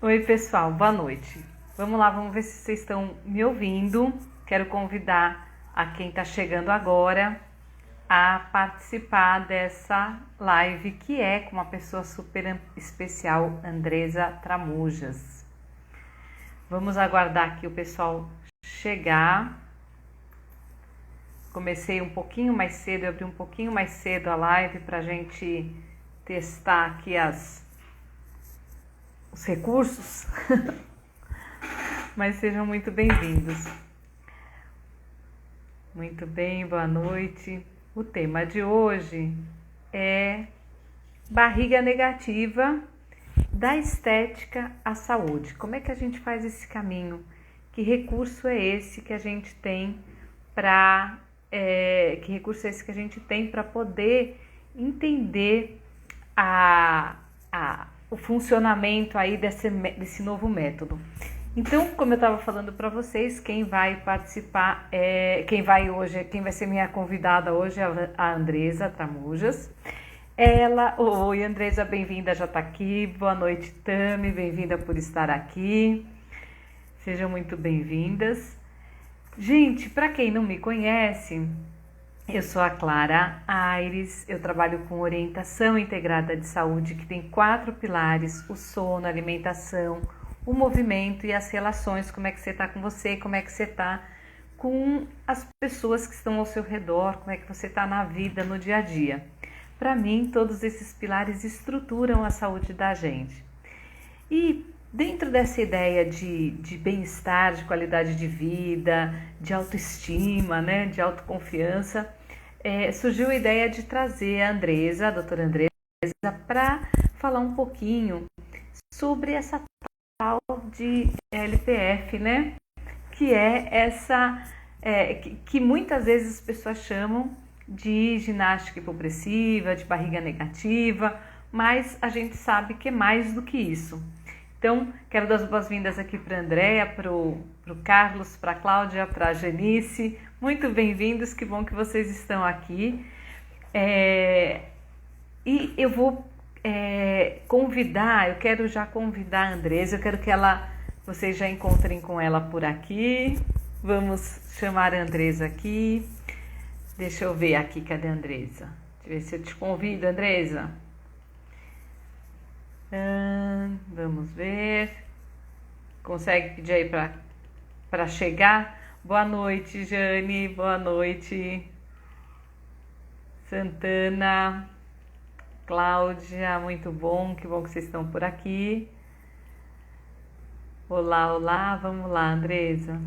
Oi, pessoal, boa noite. Vamos lá, vamos ver se vocês estão me ouvindo. Quero convidar a quem está chegando agora a participar dessa live que é com uma pessoa super especial, Andresa Tramujas. Vamos aguardar aqui o pessoal chegar. Comecei um pouquinho mais cedo, eu abri um pouquinho mais cedo a live para a gente testar aqui os recursos, mas sejam muito bem-vindos. Muito bem, boa noite. O tema de hoje é barriga negativa, da estética à saúde. Como é que a gente faz esse caminho? Que recurso é esse que a gente tem para poder entender o funcionamento aí desse novo método? Então, como eu estava falando para vocês, quem vai participar, quem vai ser minha convidada hoje é a Andresa Tramujas. Oi Andresa, bem-vinda, já está aqui. Boa noite, Tami, bem-vinda por estar aqui. Sejam muito bem-vindas. Gente, para quem não me conhece, eu sou a Clara Aires, eu trabalho com orientação integrada de saúde, que tem 4 pilares: o sono, a alimentação, o movimento e as relações. Como é que você está com você, como é que você está com as pessoas que estão ao seu redor, como é que você está na vida, no dia a dia. Para mim, todos esses pilares estruturam a saúde da gente. E dentro dessa ideia de bem-estar, de qualidade de vida, de autoestima, né, de autoconfiança, surgiu a ideia de trazer a Andresa, a doutora Andresa, para falar um pouquinho sobre essa tal de LPF, né? Que é essa que muitas vezes as pessoas chamam de ginástica hipopressiva, de barriga negativa, mas a gente sabe que é mais do que isso. Então, quero dar as boas-vindas aqui para a Andréia, para o Carlos, para a Cláudia, para a Janice. Muito bem-vindos, que bom que vocês estão aqui. E eu vou eu quero já convidar a Andresa, eu quero que vocês já encontrem com ela por aqui. Vamos chamar a Andresa aqui. Deixa eu ver aqui, cadê a Andresa? Deixa eu ver se eu te convido, Andresa. Vamos ver. Consegue pedir aí para chegar? Boa noite, Jane. Boa noite, Santana. Cláudia, muito bom, que bom que vocês estão por aqui. Olá, olá, vamos lá, Andresa.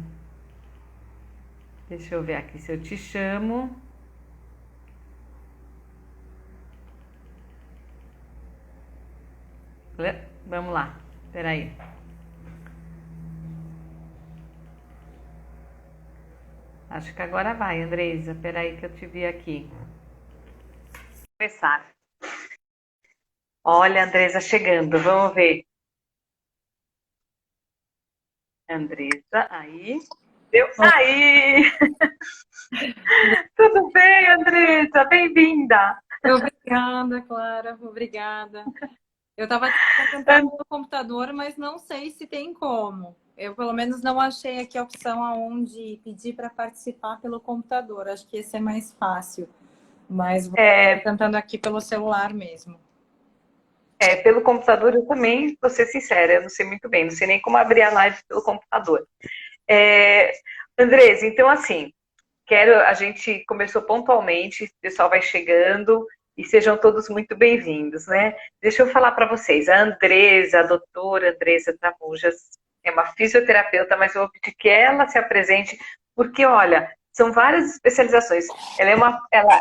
Deixa eu ver aqui se eu te chamo. Vamos lá, peraí. Acho que agora vai, Andresa. Peraí que eu te vi aqui. Vou começar. Olha, a Andresa chegando, vamos ver. Andresa, aí. Deu. Aí! Tudo bem, Andresa? Bem-vinda! Obrigada, Clara, obrigada. Eu estava tentando no computador, mas não sei se tem como. Eu, pelo menos, não achei aqui a opção aonde pedir para participar pelo computador. Acho que esse é mais fácil. Mas vou tentando aqui pelo celular mesmo. Pelo computador eu também, vou ser sincera, eu não sei muito bem, não sei nem como abrir a live pelo computador. Andresa, então assim, a gente começou pontualmente, o pessoal vai chegando e sejam todos muito bem-vindos, né? Deixa eu falar para vocês, a Andresa, a doutora Andresa Tramujas, é uma fisioterapeuta, mas eu vou pedir que ela se apresente, porque, olha, são várias especializações.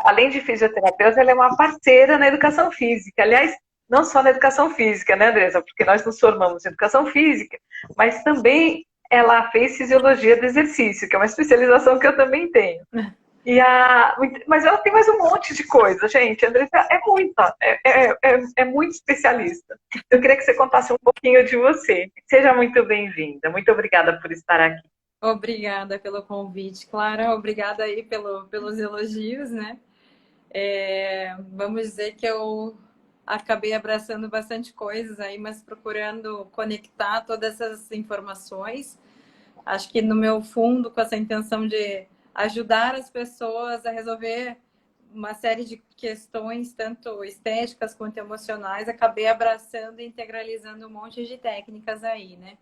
Além de fisioterapeuta, ela é uma parceira na educação física. Aliás, não só na educação física, né, Andresa? Porque nós nos formamos em educação física, mas também ela fez fisiologia do exercício, que é uma especialização que eu também tenho. Mas ela tem mais um monte de coisa, gente. A Andressa é muito especialista. Eu queria que você contasse um pouquinho de você. Seja muito bem-vinda. Muito obrigada por estar aqui. Obrigada pelo convite, Clara. Obrigada aí pelos elogios, né? Vamos dizer que eu acabei abraçando bastante coisas aí, mas procurando conectar todas essas informações. Acho que no meu fundo, com essa intenção de ajudar as pessoas a resolver uma série de questões, tanto estéticas quanto emocionais, acabei abraçando e integralizando um monte de técnicas aí, né?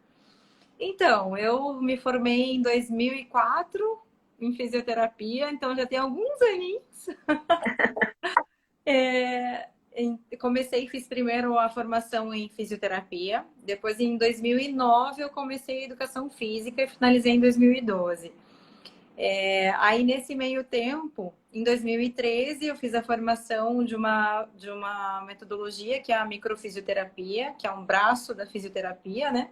Então, eu me formei em 2004 em fisioterapia, então já tem alguns aninhos. Comecei, fiz primeiro a formação em fisioterapia, depois em 2009 eu comecei a educação física e finalizei em 2012. Aí nesse meio tempo, em 2013, eu fiz a formação de uma metodologia que é a microfisioterapia, que é um braço da fisioterapia, né?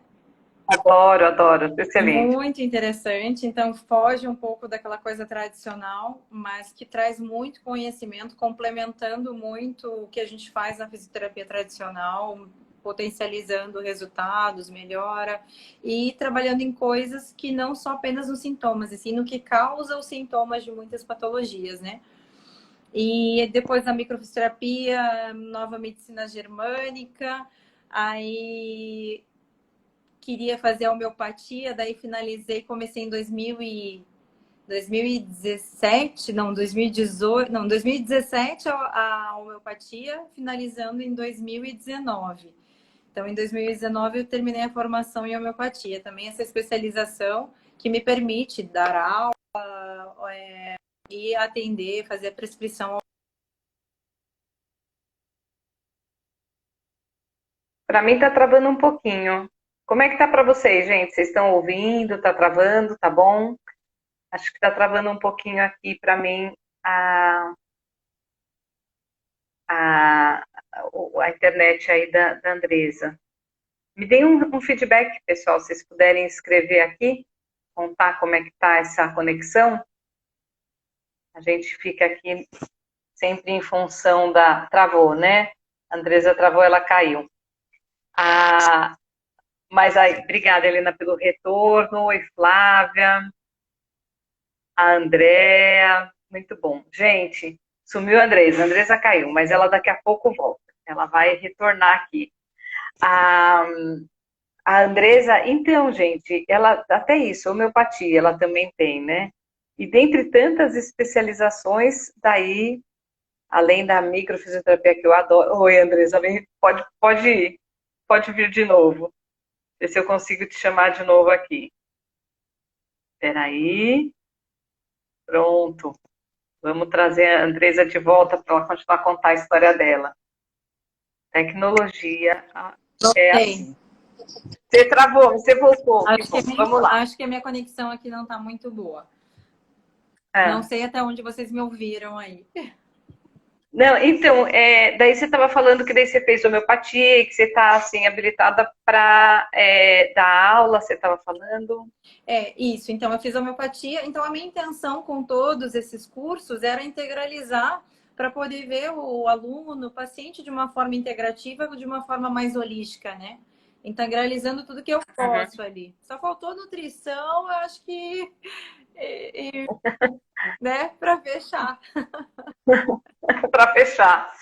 Adoro, adoro, excelente. Muito interessante, então foge um pouco daquela coisa tradicional, mas que traz muito conhecimento, complementando muito o que a gente faz na fisioterapia tradicional, potencializando resultados, melhora, e trabalhando em coisas que não são apenas nos sintomas, e sim no que causa os sintomas de muitas patologias, né? E depois da microfisioterapia, nova medicina germânica, aí queria fazer a homeopatia, daí finalizei, comecei em 2017, não, 2018, não, 2017 a homeopatia, finalizando em 2019. Então, em 2019 eu terminei a formação em homeopatia, também essa especialização que me permite dar aula e atender, fazer a prescrição. Para mim tá travando um pouquinho. Como é que tá para vocês, gente? Vocês estão ouvindo? Tá travando? Tá bom? Acho que tá travando um pouquinho aqui para mim a, a, a internet aí da Andresa. Me deem um feedback, pessoal, se vocês puderem escrever aqui, contar como é que tá essa conexão. A gente fica aqui sempre em função da... Travou, né? A Andresa travou, ela caiu. Ah, mas aí, obrigada, Helena, pelo retorno. Oi, Flávia. A Andréa. Muito bom. Gente, sumiu a Andresa. A Andresa caiu, mas ela daqui a pouco volta. Ela vai retornar aqui. A, a Andresa, então, gente, ela até isso, homeopatia, ela também tem, né? E dentre tantas especializações, daí, além da microfisioterapia que eu adoro. Oi, Andresa, pode ir, pode vir de novo. Ver se eu consigo te chamar de novo aqui. Espera aí. Pronto. Vamos trazer a Andresa de volta para ela continuar a contar a história dela. Tecnologia é Voltei. assim. Você travou, você voltou. Que Acho que, bom. Vamos lá. acho que a minha conexão aqui não está muito boa. Não Ah. sei até onde vocês me ouviram aí. Não, então, daí você estava falando que daí você fez homeopatia, que você está assim habilitada para dar aula, você estava falando. Isso. Então, eu fiz homeopatia. Então, a minha intenção com todos esses cursos era integralizar para poder ver o aluno, o paciente de uma forma integrativa, de uma forma mais holística, né? Integralizando tudo que eu posso ali. Só faltou nutrição, eu acho que, né, para fechar. Para fechar.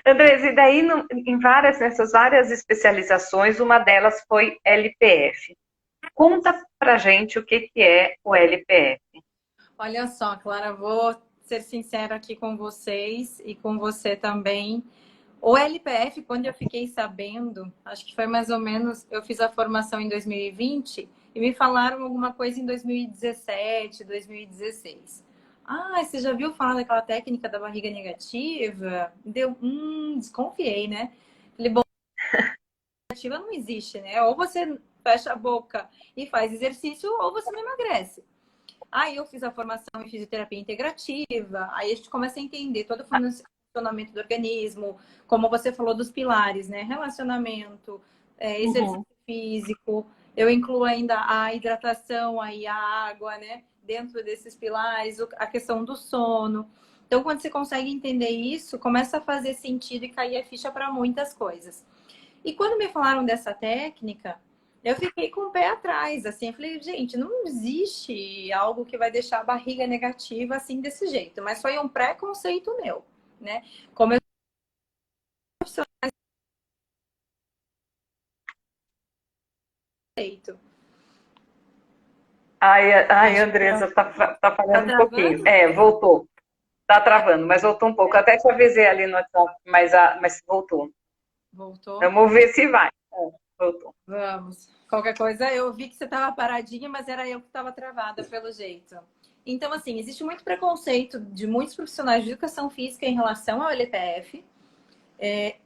Andresa, e daí nessas várias especializações, uma delas foi LPF. Conta pra gente o que é o LPF. Olha só, Clara, vou ser sincera aqui com vocês e com você também. O LPF, quando eu fiquei sabendo, acho que foi mais ou menos, eu fiz a formação em 2020 e me falaram alguma coisa em 2017, 2016. Ah, você já viu falar daquela técnica da barriga negativa? Deu, desconfiei, né? Falei, bom, negativa não existe, né? Ou você fecha a boca e faz exercício, ou você não emagrece. Aí eu fiz a formação em fisioterapia integrativa, aí a gente começa a entender todo o funcionamento do organismo, como você falou dos pilares, né? Relacionamento, exercício físico, eu incluo ainda a hidratação, aí a água, né? Dentro desses pilares, a questão do sono. Então, quando você consegue entender isso, começa a fazer sentido e cair a ficha para muitas coisas. E quando me falaram dessa técnica, eu fiquei com o pé atrás, assim, eu falei, gente, não existe algo que vai deixar a barriga negativa assim desse jeito, mas foi um preconceito meu, né? Como eu conceito. Ai, Acho que Andressa, tá tá falhando um pouquinho. travando? Voltou. Tá travando, mas voltou um pouco. Até te avisei ali no WhatsApp, mas voltou. Voltou? Vamos ver se vai. Voltou. Vamos. Qualquer coisa, eu vi que você estava paradinha, mas era eu que estava travada pelo jeito. Então, assim, existe muito preconceito de muitos profissionais de educação física em relação ao LPF,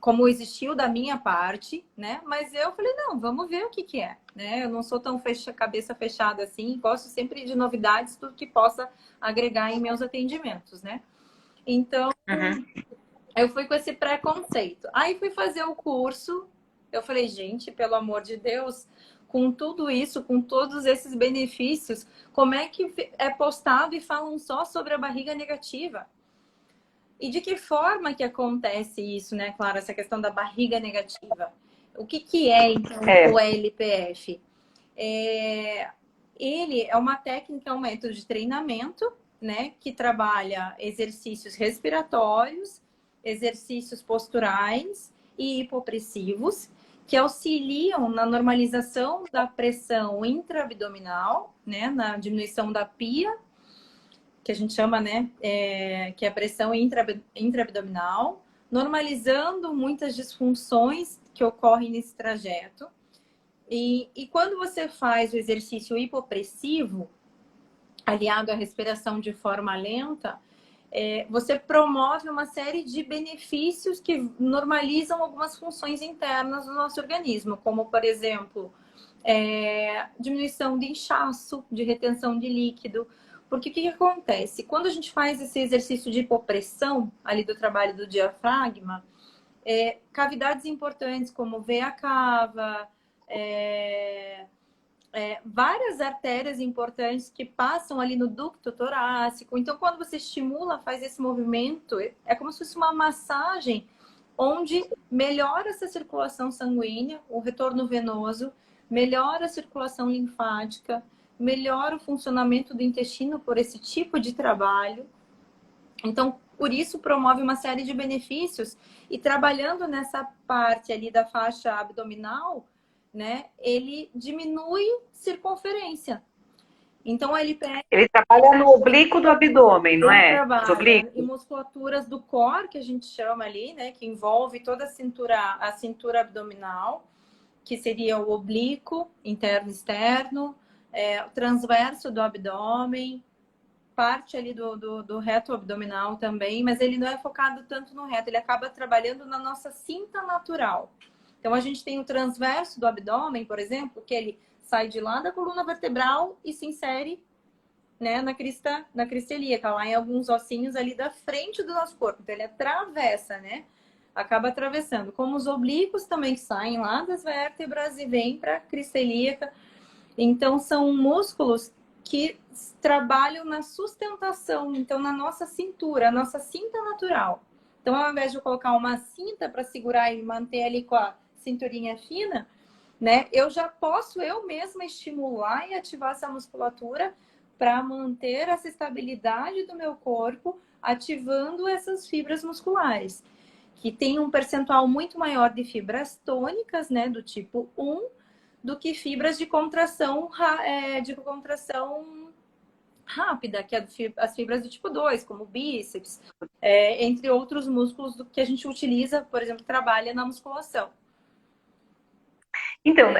como existiu da minha parte, né? Mas eu falei, não, vamos ver o que que é, né? Eu não sou tão cabeça fechada assim, gosto sempre de novidades, tudo que possa agregar em meus atendimentos, né? Então, Uhum. eu fui com esse preconceito. Aí fui fazer o curso. Eu falei, gente, pelo amor de Deus, com tudo isso, com todos esses benefícios, como é que é postado e falam só sobre a barriga negativa? E de que forma que acontece isso, né, Clara? Essa questão da barriga negativa. O que que é, então, o LPF? Ele é uma técnica, é um método de treinamento, né, que trabalha exercícios respiratórios, exercícios posturais e hipopressivos, que auxiliam na normalização da pressão intraabdominal, né, na diminuição da PIA, que a gente chama, né, que é a pressão intraabdominal, normalizando muitas disfunções que ocorrem nesse trajeto. E quando você faz o exercício hipopressivo, aliado à respiração de forma lenta, você promove uma série de benefícios que normalizam algumas funções internas do nosso organismo, como, por exemplo, diminuição de inchaço, de retenção de líquido. Porque o que acontece? Quando a gente faz esse exercício de hipopressão, ali do trabalho do diafragma, cavidades importantes como veia cava, várias artérias importantes que passam ali no ducto torácico. Então, quando você estimula, faz esse movimento, é como se fosse uma massagem onde melhora essa circulação sanguínea, o retorno venoso, melhora a circulação linfática, melhora o funcionamento do intestino por esse tipo de trabalho. Então, por isso, promove uma série de benefícios. E trabalhando nessa parte ali da faixa abdominal, né, ele diminui circunferência. Então, Ele trabalha no oblíquo do abdômen, não ele é? Os trabalha em oblíquos. musculaturas do core, que a gente chama ali, né, que envolve toda a cintura abdominal, que seria o oblíquo, interno e externo, o transverso do abdômen, parte ali do reto abdominal também, mas ele não é focado tanto no reto, ele acaba trabalhando na nossa cinta natural. Então, a gente tem o transverso do abdômen, por exemplo, que ele sai de lá da coluna vertebral e se insere, né, na crista ilíaca, lá em alguns ossinhos ali da frente do nosso corpo. Então, ele atravessa, né? Acaba atravessando. Como os oblíquos também que saem lá das vértebras e vêm para a crista ilíaca. Então, são músculos que trabalham na sustentação, então na nossa cintura, a nossa cinta natural. Então, ao invés de eu colocar uma cinta para segurar e manter ali com a cinturinha fina, né, eu já posso eu mesma estimular e ativar essa musculatura para manter essa estabilidade do meu corpo, ativando essas fibras musculares, que tem um percentual muito maior de fibras tônicas, né, do tipo 1, do que fibras de contração rápida, que é as fibras do tipo 2, como o bíceps, entre outros músculos que a gente utiliza, por exemplo, trabalha na musculação. Então,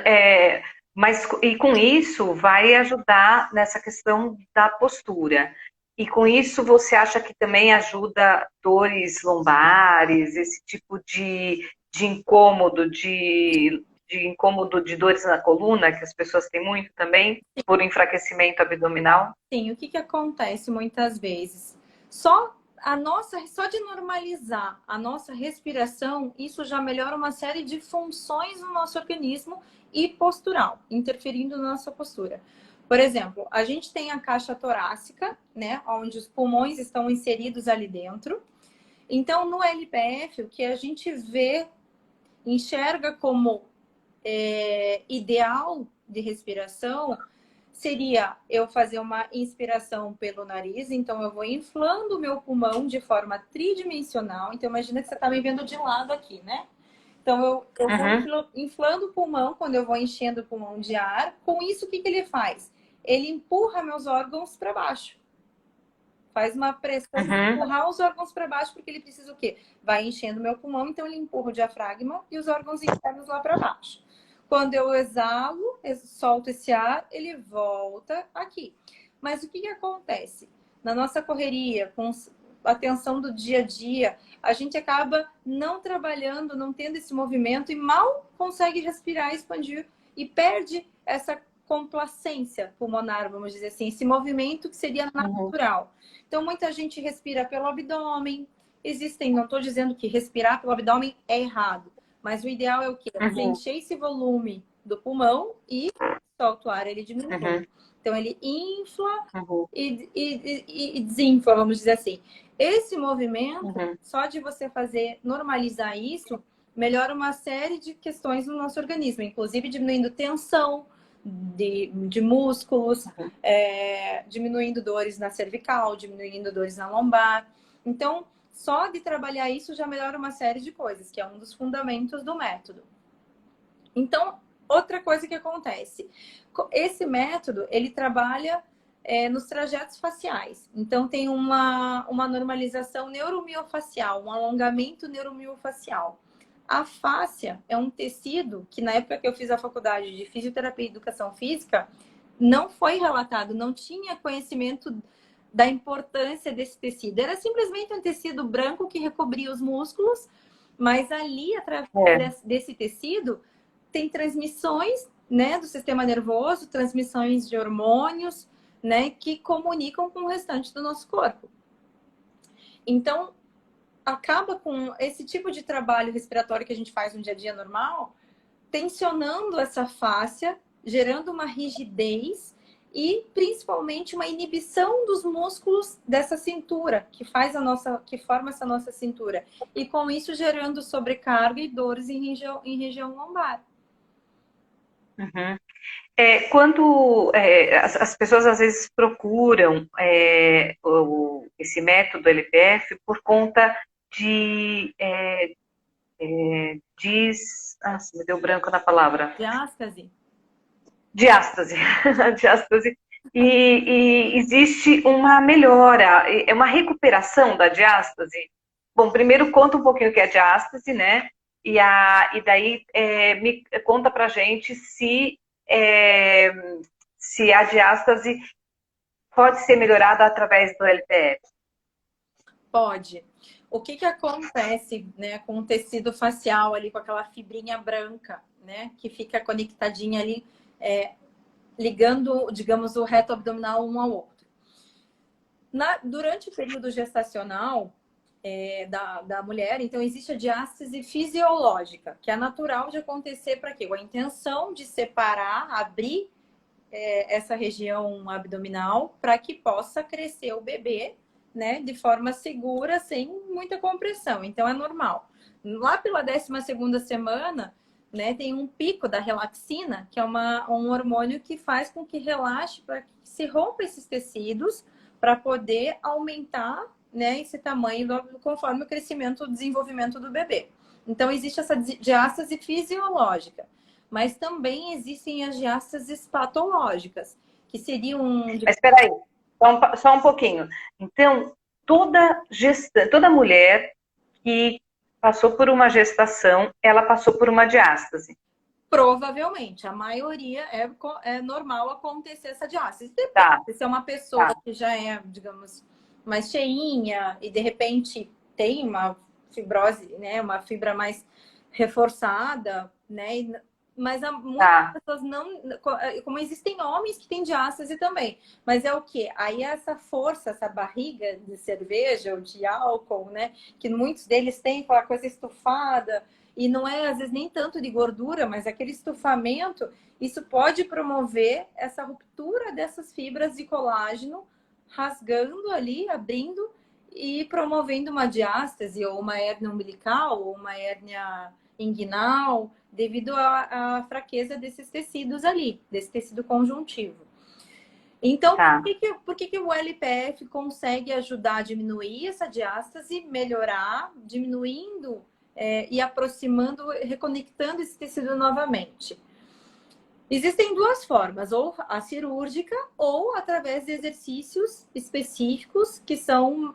mas e com isso vai ajudar nessa questão da postura. E com isso você acha que também ajuda dores lombares, esse tipo de incômodo, de incômodo de dores na coluna, que as pessoas têm muito também, por enfraquecimento abdominal? Sim, o que que acontece muitas vezes? Só de normalizar a nossa respiração, isso já melhora uma série de funções no nosso organismo e postural, interferindo na nossa postura. Por exemplo, a gente tem a caixa torácica, né, onde os pulmões estão inseridos ali dentro. Então, no LPF, o que a gente enxerga como ideal de respiração seria eu fazer uma inspiração pelo nariz, então eu vou inflando o meu pulmão de forma tridimensional. Então, imagina que você está me vendo de lado aqui, né? Então, eu vou Uhum. inflando o pulmão quando eu vou enchendo o pulmão de ar. Com isso, o que ele faz? Ele empurra meus órgãos para baixo. Faz uma pressão de Uhum. empurrar os órgãos para baixo, porque ele precisa o quê? Vai enchendo meu pulmão, então ele empurra o diafragma e os órgãos internos lá para baixo. Quando eu exalo, solto esse ar, ele volta aqui. Mas o que acontece? Na nossa correria, com a tensão do dia a dia, a gente acaba não trabalhando, não tendo esse movimento e mal consegue respirar, expandir e perde essa complacência pulmonar, vamos dizer assim, esse movimento que seria Uhum. natural. Então, muita gente respira pelo abdômen. Existem, não estou dizendo que respirar pelo abdômen é errado, mas o ideal é o quê? Você Uhum. encher esse volume do pulmão e solta o ar, ele diminui. Uhum. Então, ele infla Uhum. e desinfla, vamos dizer assim. Esse movimento, Uhum. só de você fazer, normalizar isso, melhora uma série de questões no nosso organismo, inclusive diminuindo tensão de músculos, diminuindo dores na cervical, diminuindo dores na lombar. Então, só de trabalhar isso já melhora uma série de coisas, que é um dos fundamentos do método. Então, outra coisa que acontece, esse método, ele trabalha nos trajetos faciais. Então, tem uma normalização neuromiofacial, um alongamento neuromiofacial. A fáscia é um tecido que, na época que eu fiz a faculdade de Fisioterapia e Educação Física, não foi relatado, não tinha conhecimento da importância desse tecido. Era simplesmente um tecido branco que recobria os músculos, mas ali, através desse tecido, tem transmissões, né, do sistema nervoso, transmissões de hormônios, né, que comunicam com o restante do nosso corpo. Então, acaba com esse tipo de trabalho respiratório que a gente faz no dia a dia normal, tensionando essa fáscia, gerando uma rigidez e principalmente uma inibição dos músculos dessa cintura, que forma essa nossa cintura. E com isso gerando sobrecarga e dores em região lombar. Uhum. As pessoas às vezes procuram esse método LPF por conta de me deu branco na palavra. Diástase? Diástase. Diástase. E existe uma melhora, uma recuperação da diástase. Bom, primeiro conta um pouquinho o que é diástase, né? E daí me conta pra gente é, se a diástase pode ser melhorada através do LPF. Pode. O que acontece, né, com o tecido facial ali, com aquela fibrinha branca, né, que fica conectadinha ali, ligando, digamos, o reto abdominal um ao outro. Durante o período gestacional da mulher, então existe a diástase fisiológica, que é natural de acontecer para quê? Com a intenção de separar, abrir essa região abdominal para que possa crescer o bebê, né, de forma segura, sem muita compressão. Então é normal. Lá pela 12ª semana, né, tem um pico da relaxina, que é um hormônio que faz com que relaxe, para que se rompa esses tecidos, para poder aumentar, né, esse tamanho conforme o crescimento, o desenvolvimento do bebê. Então existe essa diástase fisiológica, mas também existem as diástases patológicas, que seriam Mas espera aí, só um pouquinho. Então, toda mulher que passou por uma gestação, ela passou por uma diástase. provavelmente, a maioria é normal acontecer essa diástase. Depende. Tá, Se é uma pessoa tá. que já é, digamos, mais cheinha e de repente tem uma fibrose, né, uma fibra mais reforçada, né, mas muitas Tá. pessoas não, como existem homens que têm diástase também, mas é o que? Aí essa força, essa barriga de cerveja ou de álcool, né, que muitos deles têm aquela coisa estufada, e não é, às vezes, nem tanto de gordura, mas aquele estufamento, isso pode promover essa ruptura dessas fibras de colágeno, rasgando ali, abrindo e promovendo uma diástase, ou uma hérnia umbilical, ou uma hérnia inguinal, devido à fraqueza desses tecidos ali, desse tecido conjuntivo. Então, Tá. por que o LPF consegue ajudar a diminuir essa diástase, melhorar, diminuindo e aproximando, reconectando esse tecido novamente. Existem duas formas, ou a cirúrgica ou através de exercícios específicos que são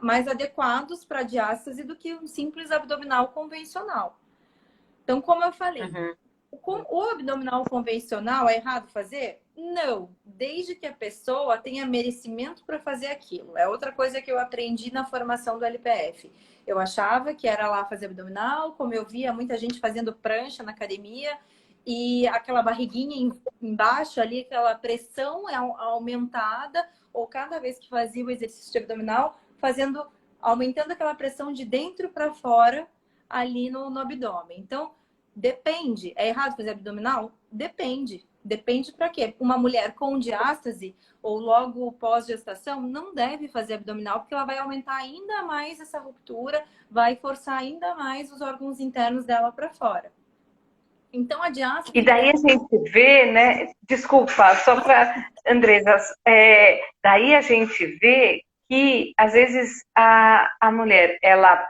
mais adequados para a diástase do que um simples abdominal convencional. Então, como eu falei, o abdominal convencional é errado fazer? Não, desde que a pessoa tenha merecimento para fazer aquilo. É outra coisa que eu aprendi na formação do LPF. Eu achava que era lá fazer abdominal, como eu via muita gente fazendo prancha na academia, e aquela barriguinha embaixo ali, aquela pressão é aumentada, ou cada vez que fazia o exercício de abdominal, aumentando aquela pressão de dentro para fora ali no abdômen. Então, depende. É errado fazer abdominal? Depende. Depende para quê? Uma mulher com diástase ou logo pós-gestação não deve fazer abdominal, porque ela vai aumentar ainda mais essa ruptura, vai forçar ainda mais os órgãos internos dela para fora. Então, a diástase... E daí a gente vê, né? Desculpa, só para Andresa, daí a gente vê que às vezes a mulher, ela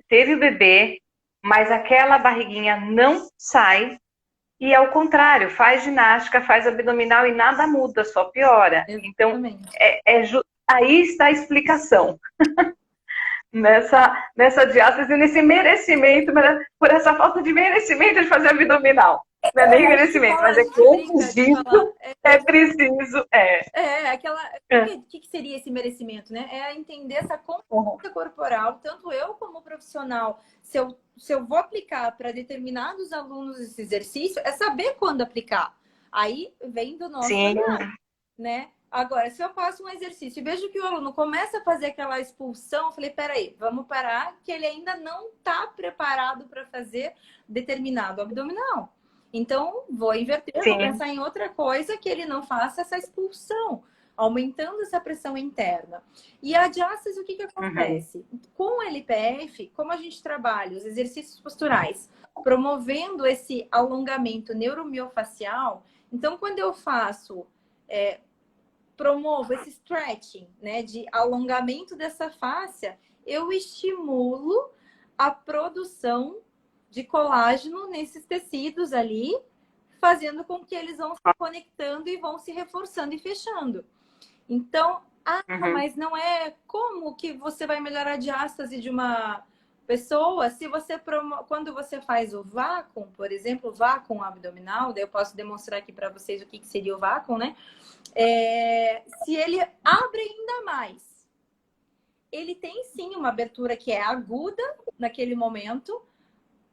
teve o bebê, mas aquela barriguinha não sai, e ao contrário, faz ginástica, faz abdominal e nada muda, só piora. Exatamente. Então, aí está a explicação. nessa diástase, nesse merecimento, por essa falta de merecimento de fazer abdominal. Não é nem merecimento, mas é que é preciso. O que seria esse merecimento, né? É entender essa consciência corporal, tanto eu como profissional. Se eu vou aplicar para determinados alunos esse exercício, é saber quando aplicar. Aí vem do nosso olhar, né? Agora, se eu faço um exercício e vejo que o aluno começa a fazer aquela expulsão, eu falei, peraí, vamos parar, que ele ainda não está preparado para fazer determinado abdominal. Então, vou inverter, vou pensar em outra coisa que ele não faça essa expulsão, aumentando essa pressão interna. E a diástase, o que acontece? Com o LPF, como a gente trabalha os exercícios posturais, promovendo esse alongamento neuromiofacial, então, quando eu faço... promovo esse stretching, né, de alongamento dessa fáscia, eu estimulo a produção de colágeno nesses tecidos ali, fazendo com que eles vão se conectando e vão se reforçando e fechando. Então, mas não é como que você vai melhorar a diástase de uma pessoa se você quando você faz o vácuum, por exemplo, o vácuum abdominal, daí eu posso demonstrar aqui para vocês o que seria o vácuum, né? Se ele abre ainda mais, ele tem sim uma abertura que é aguda naquele momento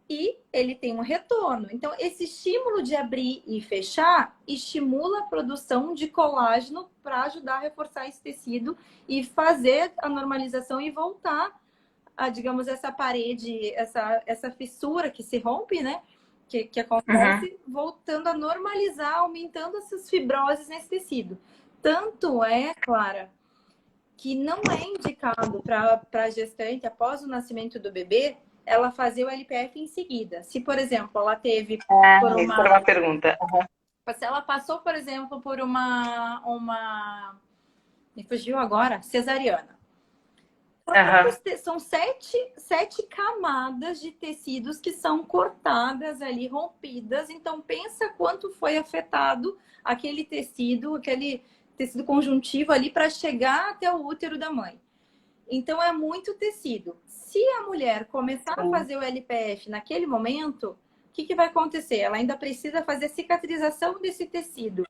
e ele tem um retorno. Então, esse estímulo de abrir e fechar estimula a produção de colágeno para ajudar a reforçar esse tecido e fazer a normalização e voltar a, digamos, essa parede, essa fissura que se rompe, né? Que acontece, voltando a normalizar, aumentando essas fibroses nesse tecido. Tanto é, Clara, que não é indicado para a gestante, após o nascimento do bebê, ela fazer o LPF em seguida. Se, por exemplo, ela teve... Isso era uma pergunta. Se ela passou, por exemplo, por uma... Me fugiu agora, cesariana. São sete camadas de tecidos que são cortadas ali, rompidas. Então, pensa quanto foi afetado aquele tecido conjuntivo ali para chegar até o útero da mãe. Então, é muito tecido. Se a mulher começar a fazer o LPF naquele momento, o que vai acontecer? Ela ainda precisa fazer cicatrização desse tecido.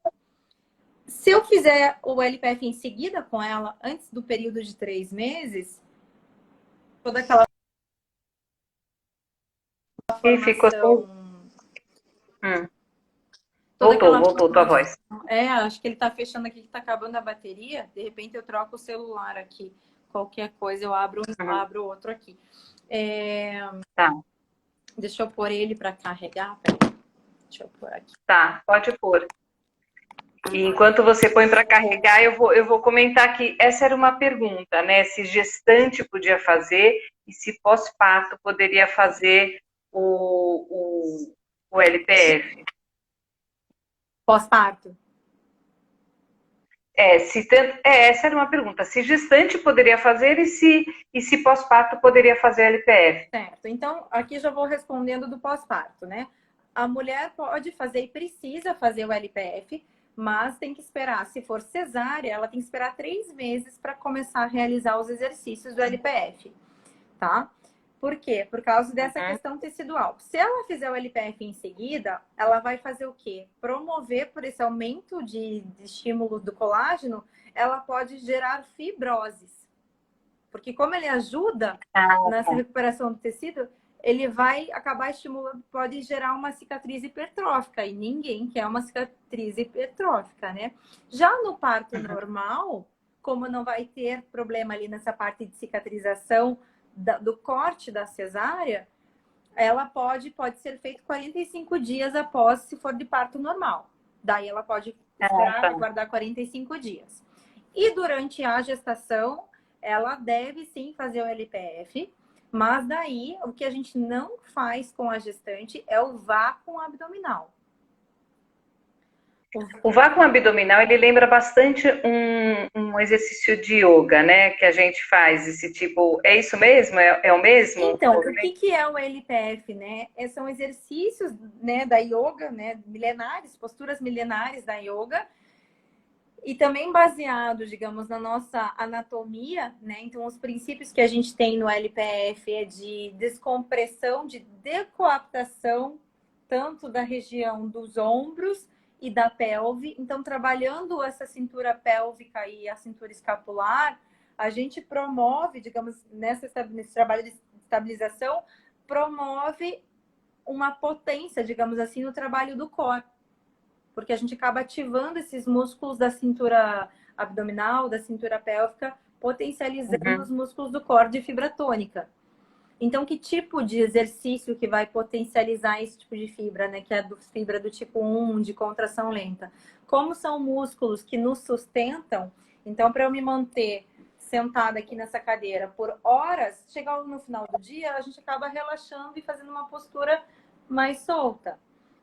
Se eu fizer o LPF em seguida com ela, antes do período de 3 meses, toda aquela formação... ficou... Voltou tua voz. Acho que ele tá fechando aqui, que tá acabando a bateria. De repente eu troco o celular aqui. Qualquer coisa eu abro outro aqui. Tá. Deixa eu pôr ele para carregar. Deixa eu pôr aqui. Tá, pode pôr. E enquanto você põe para carregar, eu vou comentar que essa era uma pergunta, né? Se gestante podia fazer e se pós-parto poderia fazer o LPF. Pós-parto. essa era uma pergunta. Se gestante poderia fazer e se pós-parto poderia fazer LPF? Certo. Então, aqui já vou respondendo do pós-parto, né? A mulher pode fazer e precisa fazer o LPF, mas tem que esperar. Se for cesárea, ela tem que esperar 3 meses para começar a realizar os exercícios do LPF, tá? Por quê? Por causa dessa questão tecidual. Se ela fizer o LPF em seguida, ela vai fazer o quê? Promover por esse aumento de estímulo do colágeno, ela pode gerar fibroses. Porque como ele ajuda nessa recuperação do tecido, ele vai acabar estimulando, pode gerar uma cicatriz hipertrófica. E ninguém quer uma cicatriz hipertrófica, né? Já no parto normal, como não vai ter problema ali nessa parte de cicatrização do corte da cesárea, ela pode ser feito 45 dias após, se for de parto normal. Daí ela pode esperar, aguardar 45 dias. E durante a gestação, ela deve sim fazer o LPF, mas daí o que a gente não faz com a gestante é o vácuo abdominal. O vácuo abdominal, ele lembra bastante um exercício de yoga, né? Que a gente faz, esse tipo... É isso mesmo? É o mesmo? Então, o que é o LPF, né? São exercícios, né, da yoga, né? Milenares, posturas milenares da yoga. E também baseado, digamos, na nossa anatomia, né? Então, os princípios que a gente tem no LPF é de descompressão, de decoaptação, tanto da região dos ombros e da pelve. Então, trabalhando essa cintura pélvica e a cintura escapular, a gente promove, digamos, nesse trabalho de estabilização, promove uma potência, digamos assim, no trabalho do core. Porque a gente acaba ativando esses músculos da cintura abdominal, da cintura pélvica, potencializando os músculos do core de fibra tônica. Então, que tipo de exercício que vai potencializar esse tipo de fibra, né? Que é a fibra do tipo 1, de contração lenta. Como são músculos que nos sustentam, então, para eu me manter sentada aqui nessa cadeira por horas, chegar no final do dia, a gente acaba relaxando e fazendo uma postura mais solta.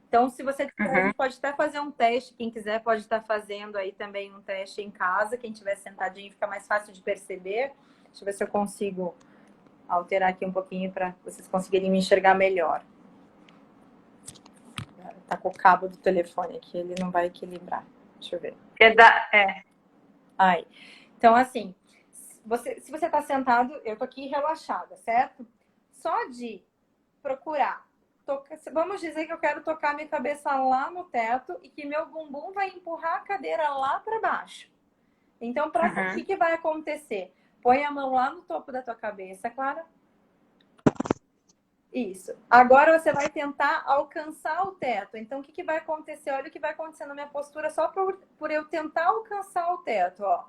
Então, se você quiser, a gente pode até fazer um teste. Quem quiser pode estar fazendo aí também um teste em casa. Quem estiver sentadinho fica mais fácil de perceber. Deixa eu ver se eu consigo alterar aqui um pouquinho para vocês conseguirem me enxergar melhor. Tá com o cabo do telefone aqui, ele não vai equilibrar. Deixa eu ver. Aí. Então, assim, se você tá sentado, eu tô aqui relaxada, certo? Só de procurar. Vamos dizer que eu quero tocar minha cabeça lá no teto e que meu bumbum vai empurrar a cadeira lá para baixo. Então, o que vai acontecer? Põe a mão lá no topo da tua cabeça, Clara. Isso. Agora você vai tentar alcançar o teto. Então, o que vai acontecer? Olha o que vai acontecer na minha postura só por eu tentar alcançar o teto, ó.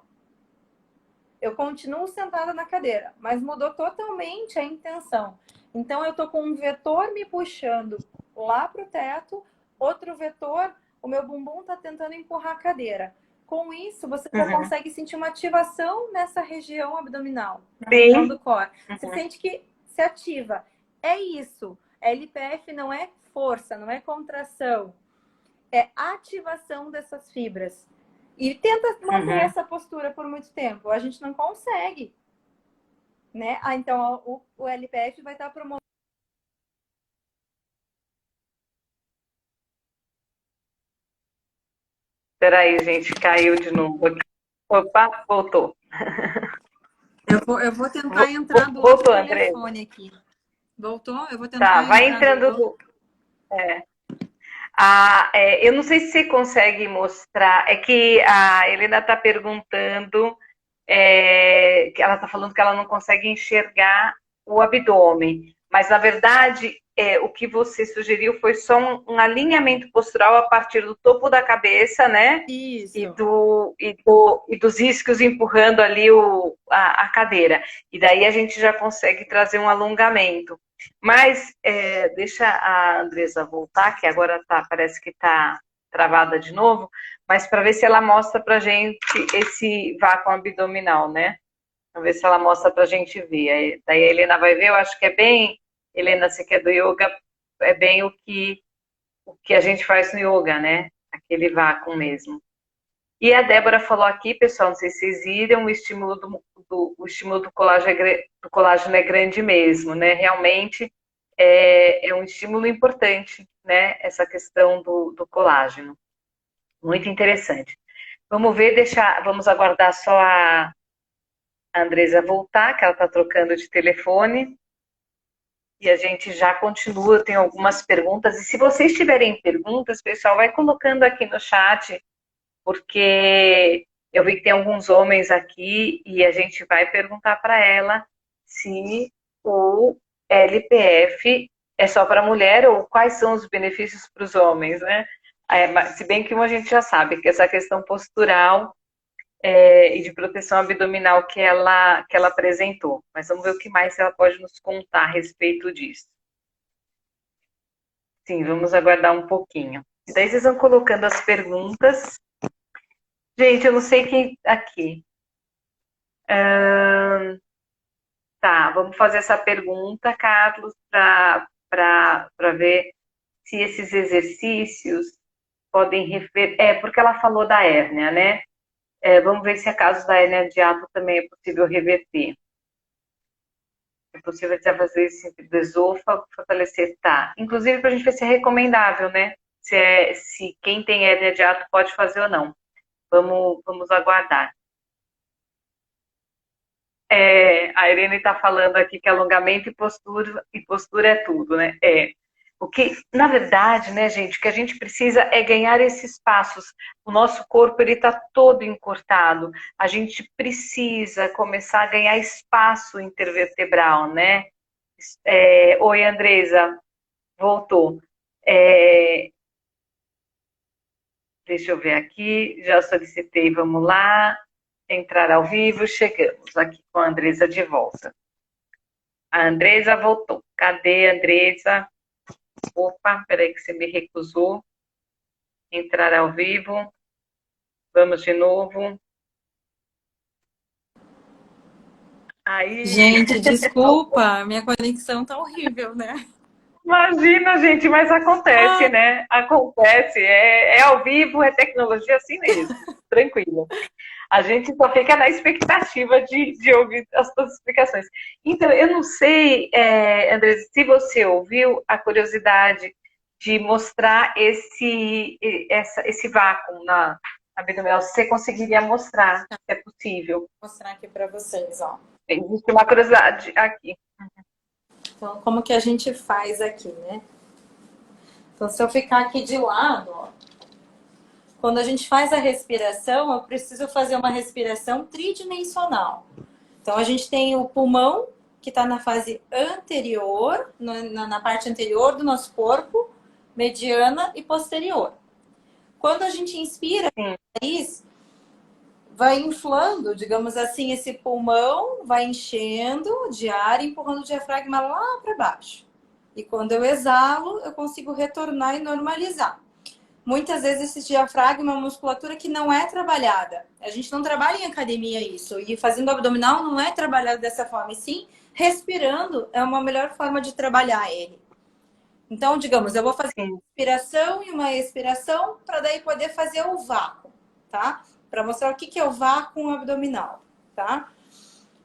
Eu continuo sentada na cadeira, mas mudou totalmente a intenção. Então, eu estou com um vetor me puxando lá para o teto, outro vetor, o meu bumbum está tentando empurrar a cadeira. Com isso, você já consegue sentir uma ativação nessa região abdominal, na região do core. Você sente que se ativa. É isso. LPF não é força, não é contração. É ativação dessas fibras. E tenta manter essa postura por muito tempo. A gente não consegue. Né? Então, o LPF vai estar promovendo. Peraí, gente, caiu de novo aqui. Opa, voltou. Eu vou tentar entrar do outro telefone aqui. Voltou? Eu vou tentar Tá, vai entrando. Eu não sei se você consegue mostrar. É que a Helena está perguntando, que ela está falando que ela não consegue enxergar o abdômen. Mas, na verdade, o que você sugeriu foi só um alinhamento postural a partir do topo da cabeça, né? Isso. E dos isquios empurrando ali a cadeira. E daí a gente já consegue trazer um alongamento. Mas deixa a Andresa voltar, que agora parece que está travada de novo, mas para ver se ela mostra para a gente esse vácuo abdominal, né? Para ver se ela mostra para a gente ver. Daí a Helena vai ver, eu acho que é bem... Helena, você que é do yoga, é bem o que a gente faz no yoga, né? Aquele vácuo mesmo. E a Débora falou aqui, pessoal, não sei se vocês viram, o estímulo do colágeno é grande mesmo, né? Realmente é um estímulo importante, né? Essa questão do colágeno. Muito interessante. Vamos ver, vamos aguardar só a Andresa voltar, que ela está trocando de telefone. E a gente já continua, tem algumas perguntas. E se vocês tiverem perguntas, pessoal, vai colocando aqui no chat, porque eu vi que tem alguns homens aqui e a gente vai perguntar para ela se o LPF é só para mulher ou quais são os benefícios para os homens, né? Se bem que a gente já sabe que essa questão postural e de proteção abdominal que ela apresentou. Mas vamos ver o que mais ela pode nos contar a respeito disso. Sim, vamos aguardar um pouquinho. E daí vocês vão colocando as perguntas. Gente, eu não sei quem aqui. Tá, vamos fazer essa pergunta, Carlos, para ver se esses exercícios podem referir. Porque ela falou da hérnia, né? Vamos ver se a caso da hérnia de hiato também é possível reverter. É possível fazer isso do esôfago, fortalecer, tá. Inclusive, para a gente ver se é recomendável, né? Se quem tem hérnia de hiato pode fazer ou não. Vamos aguardar. A Irene está falando aqui que alongamento e postura é tudo, né? O que, na verdade, né, gente, o que a gente precisa é ganhar esses passos. O nosso corpo, ele está todo encurtado. A gente precisa começar a ganhar espaço intervertebral, né? Oi, Andresa, voltou. Deixa eu ver aqui, já solicitei, vamos lá. Entrar ao vivo, chegamos aqui com a Andresa de volta. A Andresa voltou. Cadê a Andresa? Opa, peraí que você me recusou. Entrar ao vivo. Vamos de novo. Aí. Gente, desculpa, minha conexão tá horrível, né? Imagina, gente, mas acontece, né? Acontece. É ao vivo, é tecnologia assim mesmo. Tranquilo. A gente só fica na expectativa de ouvir as suas explicações. Então, eu não sei, André, se você ouviu a curiosidade de mostrar esse vácuo na abdominal, se você conseguiria mostrar, se é possível. Vou mostrar aqui para vocês, ó. Existe uma curiosidade aqui. Então, como que a gente faz aqui, né? Então, se eu ficar aqui de lado, ó, quando a gente faz a respiração, eu preciso fazer uma respiração tridimensional. Então, a gente tem o pulmão, que está na fase anterior, na parte anterior do nosso corpo, mediana e posterior. Quando a gente inspira, o nariz vai inflando, digamos assim, esse pulmão vai enchendo de ar, empurrando o diafragma lá para baixo. E quando eu exalo, eu consigo retornar e normalizar. Muitas vezes esse diafragma é uma musculatura que não é trabalhada. A gente não trabalha em academia isso. E fazendo abdominal não é trabalhado dessa forma. E sim, respirando é uma melhor forma de trabalhar ele. Então, digamos, eu vou fazer uma inspiração e uma expiração para daí poder fazer o vácuo, tá? Para mostrar o que é o vácuo abdominal, tá?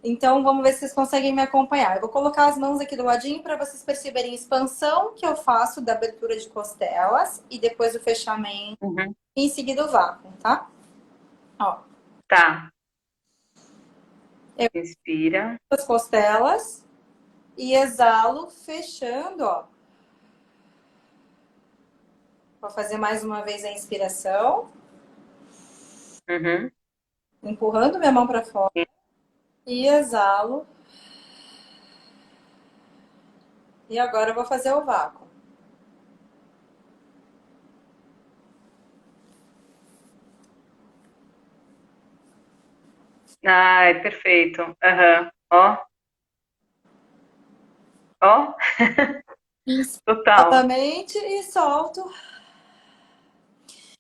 Então, vamos ver se vocês conseguem me acompanhar. Eu vou colocar as mãos aqui do ladinho para vocês perceberem a expansão que eu faço da abertura de costelas e depois o fechamento. E em seguida o vácuo, tá? Ó. Tá. Inspira. As costelas e exalo fechando, ó. Vou fazer mais uma vez a inspiração. Empurrando minha mão para fora. E exalo. E agora eu vou fazer o vácuo. É perfeito. Ó. Ó. Total. Exatamente. E solto.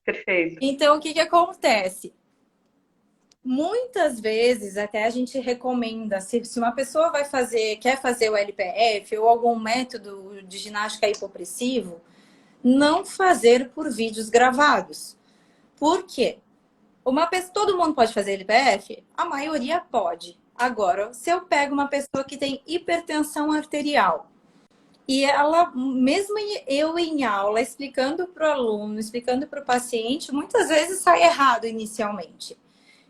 Perfeito. Então, o que acontece? Muitas vezes até a gente recomenda, se uma pessoa quer fazer o LPF ou algum método de ginástica hipopressivo, não fazer por vídeos gravados. Por quê? Todo mundo pode fazer LPF? A maioria pode. Agora, se eu pego uma pessoa que tem hipertensão arterial e ela, mesmo eu em aula, explicando para o aluno, explicando para o paciente, muitas vezes sai errado inicialmente.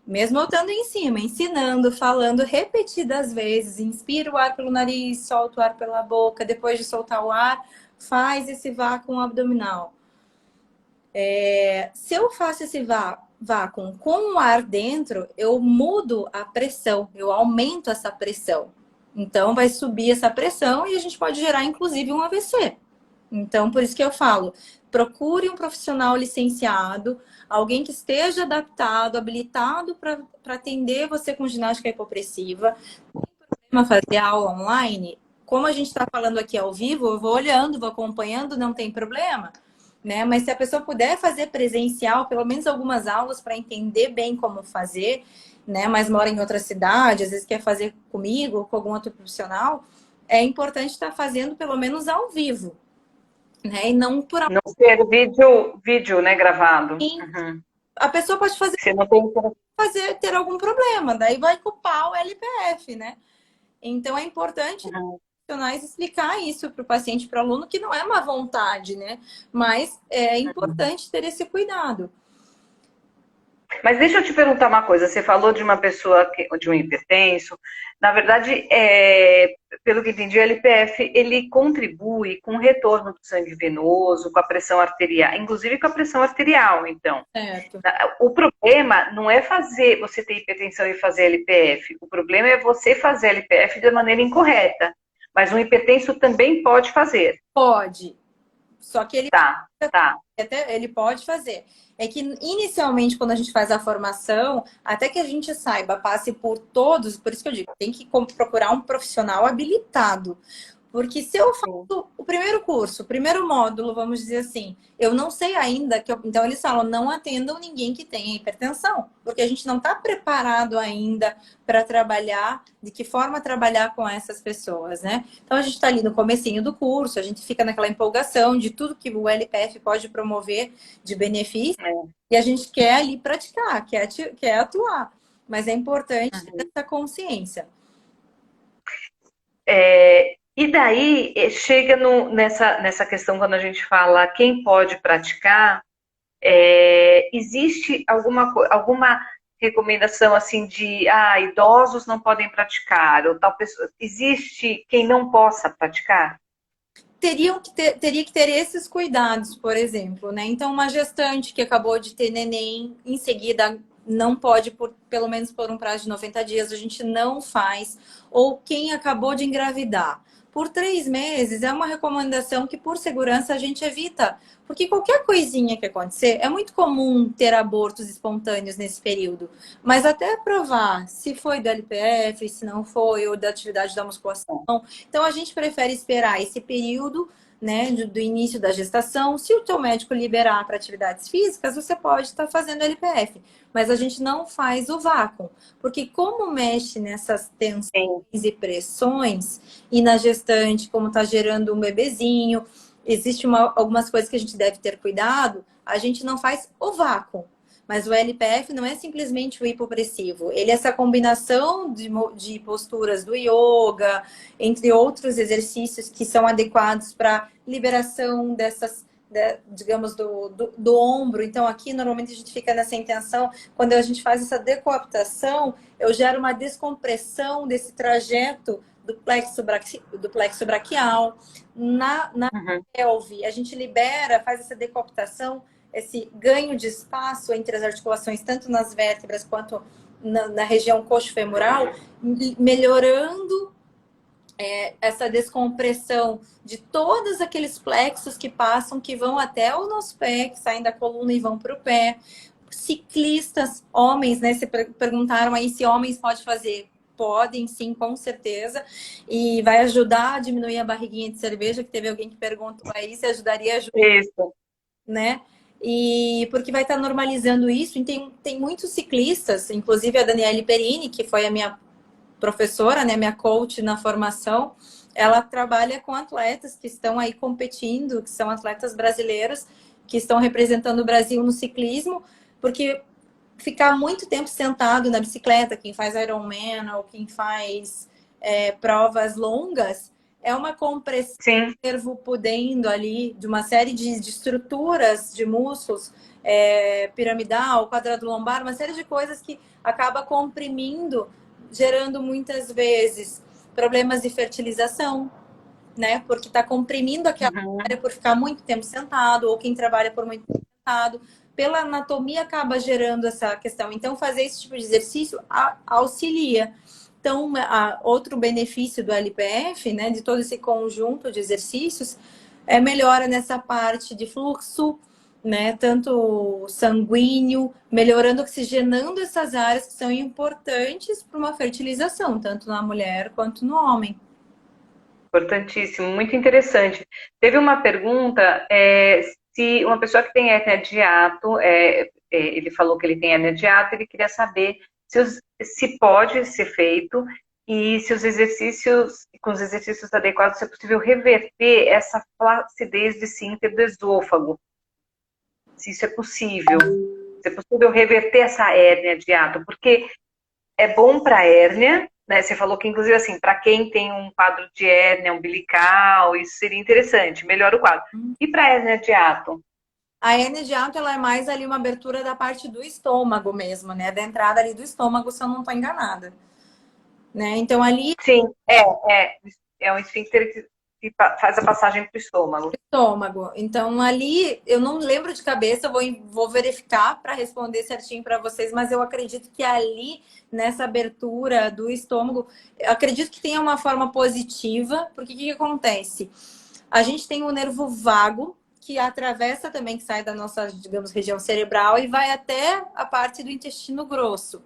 Mesmo eu estando em cima, ensinando, falando repetidas vezes, inspira o ar pelo nariz, solta o ar pela boca, depois de soltar o ar, faz esse vácuo abdominal. Se eu faço esse vácuo com o ar dentro, eu mudo a pressão, eu aumento essa pressão. Então, vai subir essa pressão e a gente pode gerar, inclusive, um AVC. Então, por isso que eu falo, procure um profissional licenciado, alguém que esteja adaptado, habilitado para atender você com ginástica hipopressiva. Tem problema fazer aula online? Como a gente está falando aqui ao vivo, eu vou olhando, vou acompanhando, não tem problema. Né? Mas se a pessoa puder fazer presencial, pelo menos algumas aulas para entender bem como fazer, né? Mas mora em outra cidade, às vezes quer fazer comigo ou com algum outro profissional, é importante estar fazendo pelo menos ao vivo, né? E não por Não ser vídeo, né, gravado. Uhum. A pessoa pode Você não tem ter algum problema, daí vai culpar o LPF, né? Então é importante profissionais explicar isso para o paciente, para o aluno, que não é má vontade, né? Mas é importante ter esse cuidado. Mas deixa eu te perguntar uma coisa. Você falou de uma pessoa, de um hipertenso. Na verdade, pelo que entendi, o LPF ele contribui com o retorno do sangue venoso, com a pressão arterial, inclusive com a pressão arterial. Então, certo. O problema não é você ter hipertensão e fazer LPF. O problema é você fazer LPF de maneira incorreta. Mas um hipertenso também pode fazer. Pode. Só que ele tá. Até ele pode fazer. É que inicialmente, quando a gente faz a formação, até que a gente saiba, passe por todos, por isso que eu digo, tem que procurar um profissional habilitado. Porque se eu faço o primeiro curso, o primeiro módulo, vamos dizer assim, eu não sei ainda, então eles falam, não atendam ninguém que tenha hipertensão, porque a gente não está preparado ainda para trabalhar, de que forma trabalhar com essas pessoas, né? Então a gente está ali no comecinho do curso, a gente fica naquela empolgação de tudo que o LPF pode promover de benefício, e a gente quer ali praticar, quer atuar. Mas é importante ter essa consciência. E daí, chega nessa questão, quando a gente fala quem pode praticar, existe alguma recomendação assim de idosos não podem praticar, ou tal pessoa, existe quem não possa praticar? Teria que ter esses cuidados, por exemplo, né? Então, uma gestante que acabou de ter neném, em seguida não pode, pelo menos por um prazo de 90 dias, a gente não faz. Ou quem acabou de engravidar. Por 3 meses é uma recomendação que, por segurança, a gente evita. Porque qualquer coisinha que acontecer, é muito comum ter abortos espontâneos nesse período. Mas até provar se foi do LPF, se não foi, ou da atividade da musculação. Então, a gente prefere esperar esse período, né, do início da gestação. Se o teu médico liberar para atividades físicas, você pode estar fazendo LPF. Mas a gente não faz o vácuo. Porque como mexe nessas tensões e pressões, e na gestante, como está gerando um bebezinho, existem algumas coisas que a gente deve ter cuidado, a gente não faz o vácuo. Mas o LPF não é simplesmente o hipopressivo. Ele é essa combinação de posturas do yoga, entre outros exercícios que são adequados para liberação dessas, digamos, do ombro. Então, aqui, normalmente, a gente fica nessa intenção. Quando a gente faz essa decoaptação, eu gero uma descompressão desse trajeto do plexo braquial. Na pelve, a gente libera, faz essa decoaptação, esse ganho de espaço entre as articulações, tanto nas vértebras quanto na região coxo-femoral, melhorando essa descompressão de todos aqueles plexos que passam, que vão até o nosso pé, que saem da coluna e vão para o pé. Ciclistas, homens, né? Se perguntaram aí se homens podem fazer. Podem, sim, com certeza. E vai ajudar a diminuir a barriguinha de cerveja, que teve alguém que perguntou aí se ajudaria a ajudar. Isso. Né? E porque vai estar normalizando isso. E tem muitos ciclistas, inclusive a Daniele Perini, que foi a minha professora, né, minha coach na formação, ela trabalha com atletas que estão aí competindo, que são atletas brasileiros, que estão representando o Brasil no ciclismo, porque ficar muito tempo sentado na bicicleta, quem faz Ironman ou quem faz provas longas, é uma compressão Sim. do nervo pudendo ali de uma série de estruturas de músculos, piramidal, quadrado lombar, uma série de coisas que acaba comprimindo, gerando muitas vezes problemas de fertilização, né? Porque está comprimindo aquela Uhum. área por ficar muito tempo sentado, ou quem trabalha por muito tempo sentado. Pela anatomia acaba gerando essa questão. Então, fazer esse tipo de exercício auxilia. Então, outro benefício do LPF, né, de todo esse conjunto de exercícios, é melhora nessa parte de fluxo, né, tanto sanguíneo, melhorando, oxigenando essas áreas que são importantes para uma fertilização, tanto na mulher quanto no homem. Importantíssimo, muito interessante. Teve uma pergunta, se uma pessoa que tem hérnia de hiato, ele falou que ele tem hérnia de hiato, ele queria saber se pode ser feito e se os exercícios, com os exercícios adequados, se é possível reverter essa flacidez de esfíncter do esôfago. Se isso é possível. Se é possível reverter essa hérnia de hiato, porque é bom para hérnia, né? Você falou que, inclusive, assim, para quem tem um quadro de hérnia umbilical, isso seria interessante, melhora o quadro. E para hérnia de hiato? A hernia de hiato, ela é mais ali uma abertura da parte do estômago mesmo, né? Da entrada ali do estômago, se eu não estou enganada. Né? Então, ali, Sim, é um esfíncter que faz a passagem para o estômago. estômago. Então, ali, eu não lembro de cabeça, vou verificar para responder certinho para vocês, mas eu acredito que ali, nessa abertura do estômago, eu acredito que tenha uma forma positiva, porque o que acontece? A gente tem o nervo vago, que atravessa também, que sai da nossa, digamos, região cerebral e vai até a parte do intestino grosso.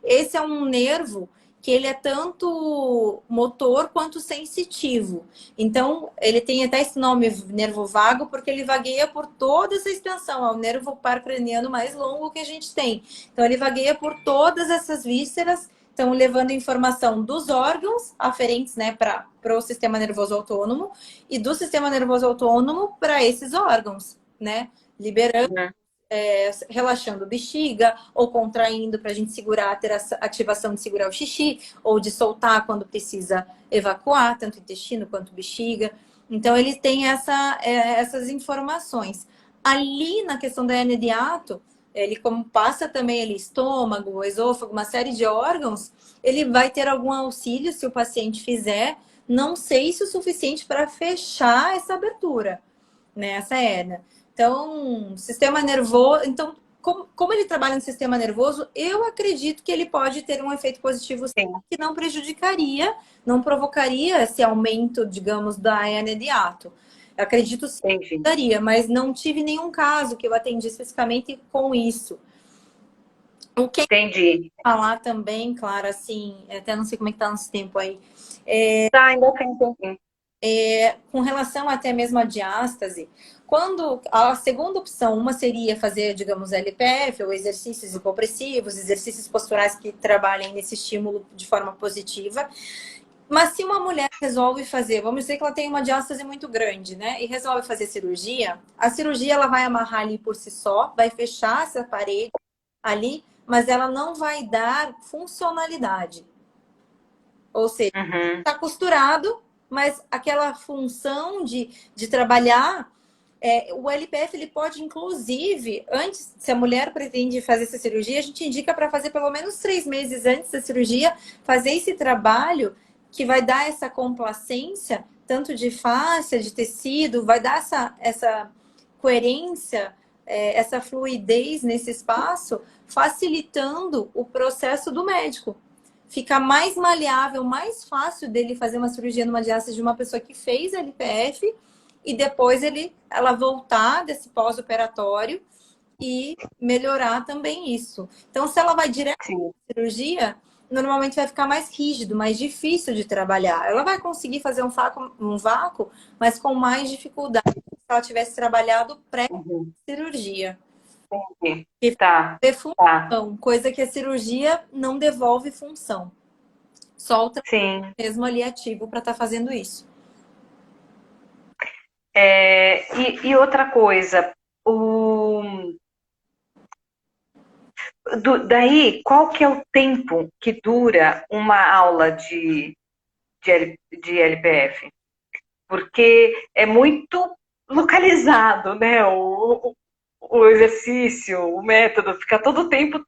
Esse é um nervo que ele é tanto motor quanto sensitivo. Então, ele tem até esse nome, nervo vago, porque ele vagueia por toda essa extensão. É o nervo paracraniano mais longo que a gente tem. Então, ele vagueia por todas essas vísceras, então levando informação dos órgãos aferentes, né, para o sistema nervoso autônomo e do sistema nervoso autônomo para esses órgãos, né? Liberando, Uhum. relaxando bexiga ou contraindo para a gente segurar, ter essa ativação de segurar o xixi ou de soltar quando precisa evacuar, tanto intestino quanto bexiga. Então, ele tem essas informações. Ali na questão da hernia de hiato, ele como passa também ali estômago, esôfago, uma série de órgãos, ele vai ter algum auxílio se o paciente fizer. Não sei se o suficiente para fechar essa abertura, né? Essa hernia. Então, sistema nervoso. Então, como ele trabalha no sistema nervoso, eu acredito que ele pode ter um efeito positivo sim, Sim, que não prejudicaria, não provocaria esse aumento, digamos, da hernia de hiato. Eu acredito sim que entendi. daria, mas não tive nenhum caso que eu atendi especificamente com isso. O que Entendi. falar também, claro, assim, até não sei como é que tá nosso tempo aí, Tá, ainda tem um pouquinho. com relação até mesmo à diástase, quando a segunda opção, uma seria fazer, digamos, LPF ou exercícios hipopressivos, exercícios posturais que trabalhem nesse estímulo de forma positiva. Mas se uma mulher resolve fazer, vamos dizer que ela tem uma diástase muito grande, né? E resolve fazer cirurgia, a cirurgia ela vai amarrar ali por si só, vai fechar essa parede ali, mas ela não vai dar funcionalidade. Ou seja, Uhum. está costurado, mas aquela função de trabalhar, o LPF ele pode, inclusive, antes, se a mulher pretende fazer essa cirurgia, a gente indica para fazer pelo menos 3 meses antes da cirurgia, fazer esse trabalho que vai dar essa complacência, tanto de fáscia, de tecido, vai dar essa coerência, essa fluidez nesse espaço, facilitando o processo do médico. Fica mais maleável, mais fácil dele fazer uma cirurgia numa diástase de uma pessoa que fez LPF e depois ela voltar desse pós-operatório e melhorar também isso. Então, se ela vai direto Sim, à cirurgia, normalmente vai ficar mais rígido, mais difícil de trabalhar. Ela vai conseguir fazer um vácuo, mas com mais dificuldade se ela tivesse trabalhado uhum. pré-cirurgia. Entendi. E Tá, ter tá. função, coisa que a cirurgia não devolve função. Só o trabalho Sim. mesmo ali ativo para estar fazendo isso. E outra coisa, Daí, qual que é o tempo que dura uma aula de LPF? Porque é muito localizado, né? O exercício, o método, fica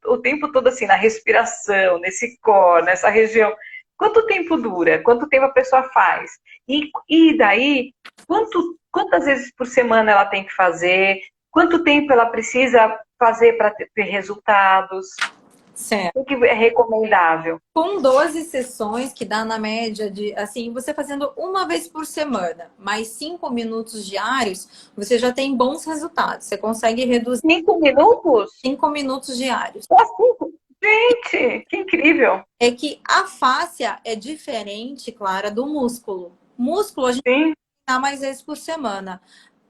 o tempo todo assim, na respiração, nesse core, nessa região. Quanto tempo dura? Quanto tempo a pessoa faz? E daí, quantas vezes por semana ela tem que fazer? Quanto tempo ela precisa fazer para ter resultados? Certo. O que é recomendável? Com 12 sessões, que dá na média de, assim, você fazendo uma vez por semana, mais 5 minutos diários, você já tem bons resultados. Você consegue reduzir 5 minutos? 5 minutos diários. Só 5? Gente, que incrível! É que a fáscia é diferente, Clara, do músculo. Músculo a gente Sim. dá mais vezes por semana.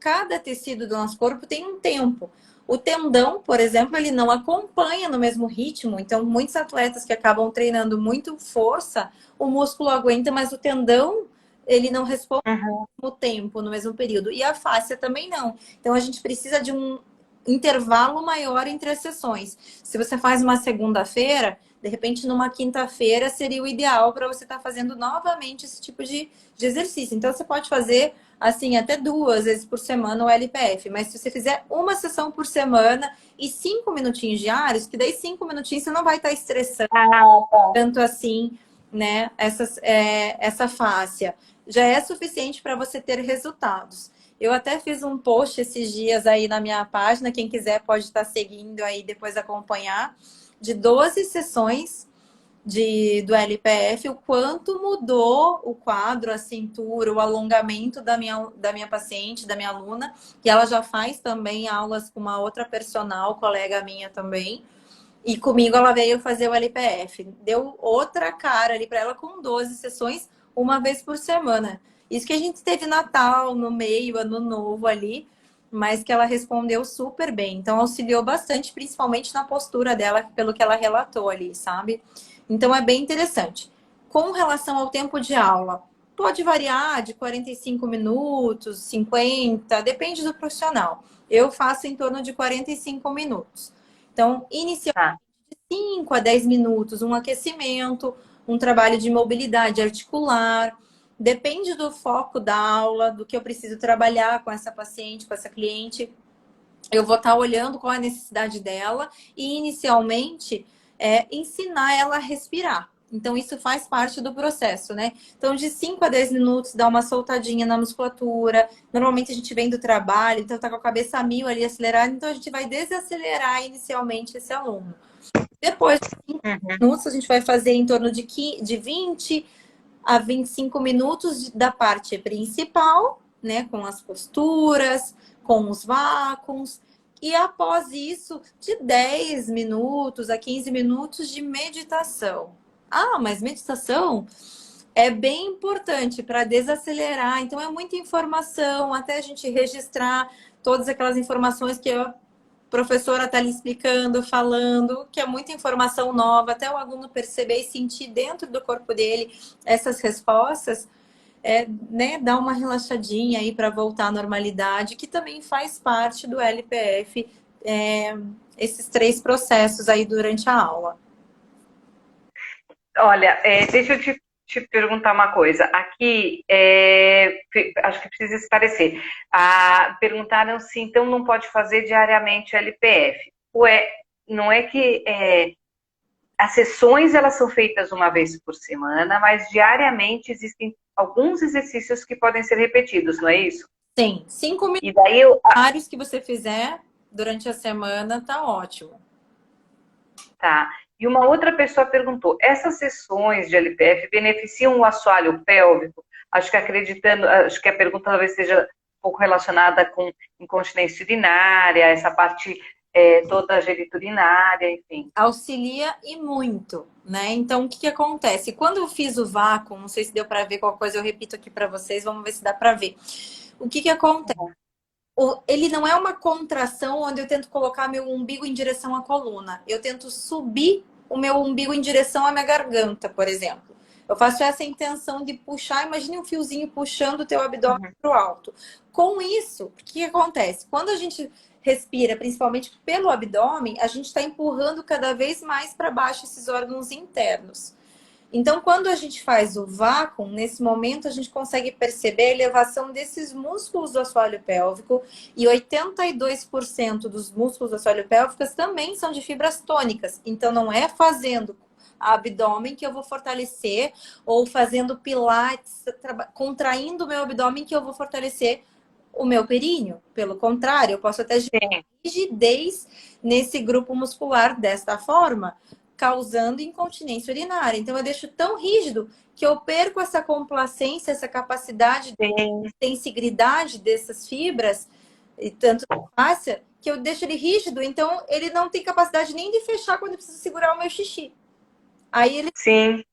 Cada tecido do nosso corpo tem um tempo. O tendão, por exemplo, ele não acompanha no mesmo ritmo. Então, muitos atletas que acabam treinando muito força, o músculo aguenta, mas o tendão, ele não responde Uhum. no tempo, no mesmo período. E a fáscia também não. Então, a gente precisa de um intervalo maior entre as sessões. Se você faz uma segunda-feira, de repente, numa quinta-feira seria o ideal para você estar fazendo novamente esse tipo de exercício. Então, você pode fazer, assim, até 2 vezes por semana o LPF. Mas se você fizer uma sessão por semana e 5 minutinhos diários, que daí 5 minutinhos você não vai estar estressando Tá. tanto assim, né? Essa fáscia. Já é suficiente para você ter resultados. Eu até fiz um post esses dias aí na minha página, quem quiser pode estar seguindo aí depois acompanhar, de 12 sessões do LPF, o quanto mudou o quadro, a cintura, o alongamento da minha paciente, da minha aluna, que ela já faz também aulas com uma outra personal, colega minha também. E comigo ela veio fazer o LPF. Deu outra cara ali para ela com 12 sessões, uma vez por semana. Isso que a gente teve Natal no meio, Ano Novo ali, mas que ela respondeu super bem. Então auxiliou bastante, principalmente na postura dela, pelo que ela relatou ali, sabe? Então é bem interessante. Com relação ao tempo de aula, pode variar de 45 minutos, 50, depende do profissional. Eu faço em torno de 45 minutos. Então, inicialmente, Tá. 5 a 10 minutos, um aquecimento, um trabalho de mobilidade articular. Depende do foco da aula, do que eu preciso trabalhar com essa paciente, com essa cliente. Eu vou estar olhando qual é a necessidade dela e, inicialmente, ensinar ela a respirar. Então, isso faz parte do processo, né? Então, de 5 a 10 minutos, dá uma soltadinha na musculatura. Normalmente, a gente vem do trabalho, então tá com a cabeça a mil ali acelerada, então a gente vai desacelerar inicialmente esse aluno. Depois de 5 Uhum. minutos, a gente vai fazer em torno de 20 a 25 minutos da parte principal, né? Com as posturas, com os vácuos. E após isso, de 10 minutos a 15 minutos de meditação. Ah, mas meditação é bem importante para desacelerar. Então, é muita informação, até a gente registrar todas aquelas informações que a professora está ali explicando, falando, que é muita informação nova, até o aluno perceber e sentir dentro do corpo dele essas respostas, né, dar uma relaxadinha aí para voltar à normalidade, que também faz parte do LPF, esses 3 processos aí durante a aula. Olha, deixa eu te perguntar uma coisa. Aqui, acho que precisa esclarecer. Perguntaram se então não pode fazer diariamente o LPF. Não é que as sessões elas são feitas uma vez por semana, mas diariamente existem alguns exercícios que podem ser repetidos, não é isso? Sim, 5 E daí minutos que você fizer durante a semana tá ótimo. tá. E uma outra pessoa perguntou: essas sessões de LPF beneficiam o assoalho pélvico? Acho que a pergunta talvez esteja um pouco relacionada com incontinência urinária, essa parte toda geniturinária, enfim. Auxilia e muito, né? Então, o que acontece? Quando eu fiz o vácuo, não sei se deu para ver, qualquer coisa eu repito aqui para vocês, vamos ver se dá para ver. O que acontece? Ele não é uma contração onde eu tento colocar meu umbigo em direção à coluna. Eu tento subir o meu umbigo em direção à minha garganta, por exemplo. Eu faço essa intenção de puxar, imagine um fiozinho puxando o teu abdômen para o alto. Com isso, o que acontece? Quando a gente respira, principalmente pelo abdômen, a gente está empurrando cada vez mais para baixo esses órgãos internos. Então, quando a gente faz o vácuo, nesse momento a gente consegue perceber a elevação desses músculos do assoalho pélvico, e 82% dos músculos do assoalho pélvico também são de fibras tônicas. Então, não é fazendo abdômen que eu vou fortalecer, ou fazendo pilates, contraindo o meu abdômen que eu vou fortalecer o meu períneo. Pelo contrário, eu posso até gerar rigidez nesse grupo muscular desta forma, causando incontinência urinária. Então, eu deixo tão rígido que eu perco essa complacência, essa capacidade de sensibilidade dessas fibras, e tanto da fáscia, que eu deixo ele rígido, então ele não tem capacidade nem de fechar quando eu preciso segurar o meu xixi. Aí ele... Sim.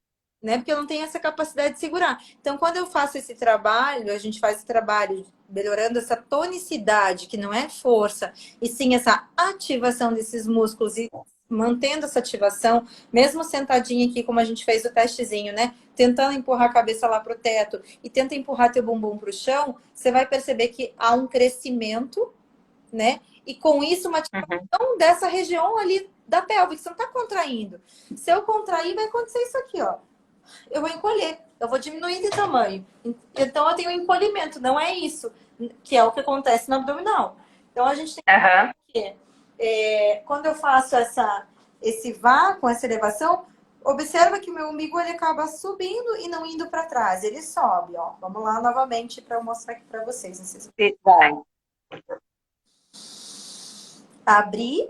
Né? Porque eu não tenho essa capacidade de segurar. Então, quando eu faço esse trabalho, a gente faz esse trabalho melhorando essa tonicidade, que não é força, e sim essa ativação desses músculos, e mantendo essa ativação, mesmo sentadinha aqui, como a gente fez o testezinho, né? Tentando empurrar a cabeça lá pro teto e tenta empurrar teu bumbum pro chão, você vai perceber que há um crescimento, né? E com isso, uma ativação dessa região ali da pelve, que você não tá contraindo. Se eu contrair, vai acontecer isso aqui, ó. Eu vou encolher, eu vou diminuir de tamanho. Então, eu tenho um encolhimento, não é isso que é o que acontece no abdominal. Então, a gente tem que... quando eu faço esse vácuo, essa elevação, observa que meu umbigo ele acaba subindo e não indo para trás. Ele sobe, ó. Vamos lá novamente para eu mostrar aqui para vocês. Vai. Abrir.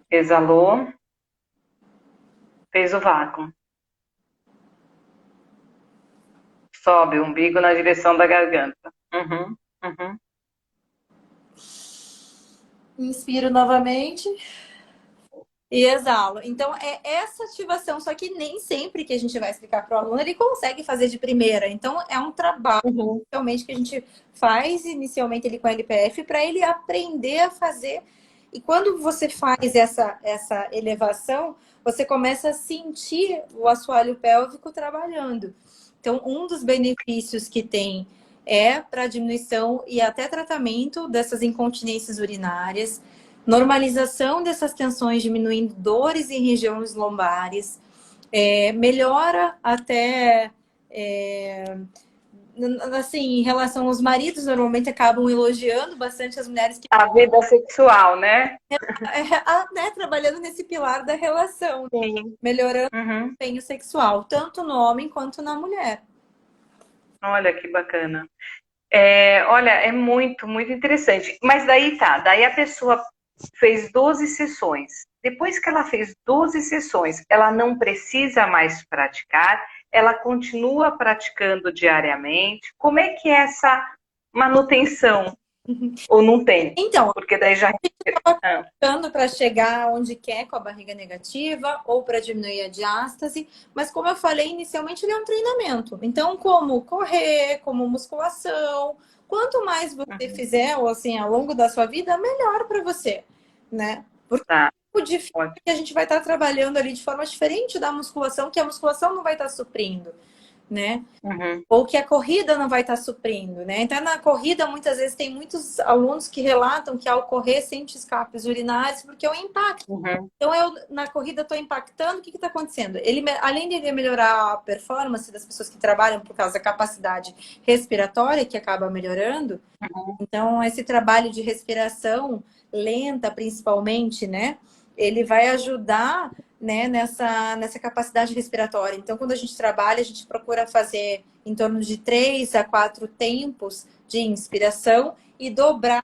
Exalou. Fez o vácuo. Sobe o umbigo na direção da garganta. Inspiro novamente. E exalo. Então, é essa ativação, só que nem sempre que a gente vai explicar para o aluno, ele consegue fazer de primeira. Então, é um trabalho realmente que a gente faz inicialmente ele com a LPF para ele aprender a fazer. E quando você faz essa elevação, você começa a sentir o assoalho pélvico trabalhando. Então, um dos benefícios que tem é para diminuição e até tratamento dessas incontinências urinárias, normalização dessas tensões, diminuindo dores em regiões lombares, melhora até, assim, em relação aos maridos, normalmente acabam elogiando bastante as mulheres que... A vida sexual, né? Né, trabalhando nesse pilar da relação, Sim. Melhorando o desempenho sexual, tanto no homem quanto na mulher. Olha que bacana. Olha, é muito, muito interessante. Mas daí a pessoa fez 12 sessões. Depois que ela fez 12 sessões, ela não precisa mais praticar, ela continua praticando diariamente. Como é que é essa manutenção? Ou não tem? Então, porque daí já praticando para chegar onde quer com a barriga negativa ou para diminuir a diástase, mas como eu falei inicialmente, ele é um treinamento. Então, como correr, como musculação, quanto mais você fizer, ou assim, ao longo da sua vida, melhor para você, né? Porque o difícil é que a gente vai estar trabalhando ali de forma diferente da musculação, que a musculação não vai estar suprindo, né? Ou que a corrida não vai estar suprindo, né? Então, na corrida, muitas vezes, tem muitos alunos que relatam que ao correr sente escapes urinários porque é o impacto. Então, eu na corrida estou impactando, o que está acontecendo? Ele, além de ele melhorar a performance das pessoas que trabalham por causa da capacidade respiratória, que acaba melhorando, então, esse trabalho de respiração lenta, principalmente, né? Ele vai ajudar, né, nessa capacidade respiratória. Então, quando a gente trabalha, a gente procura fazer em torno de 3 a 4 tempos de inspiração e dobrar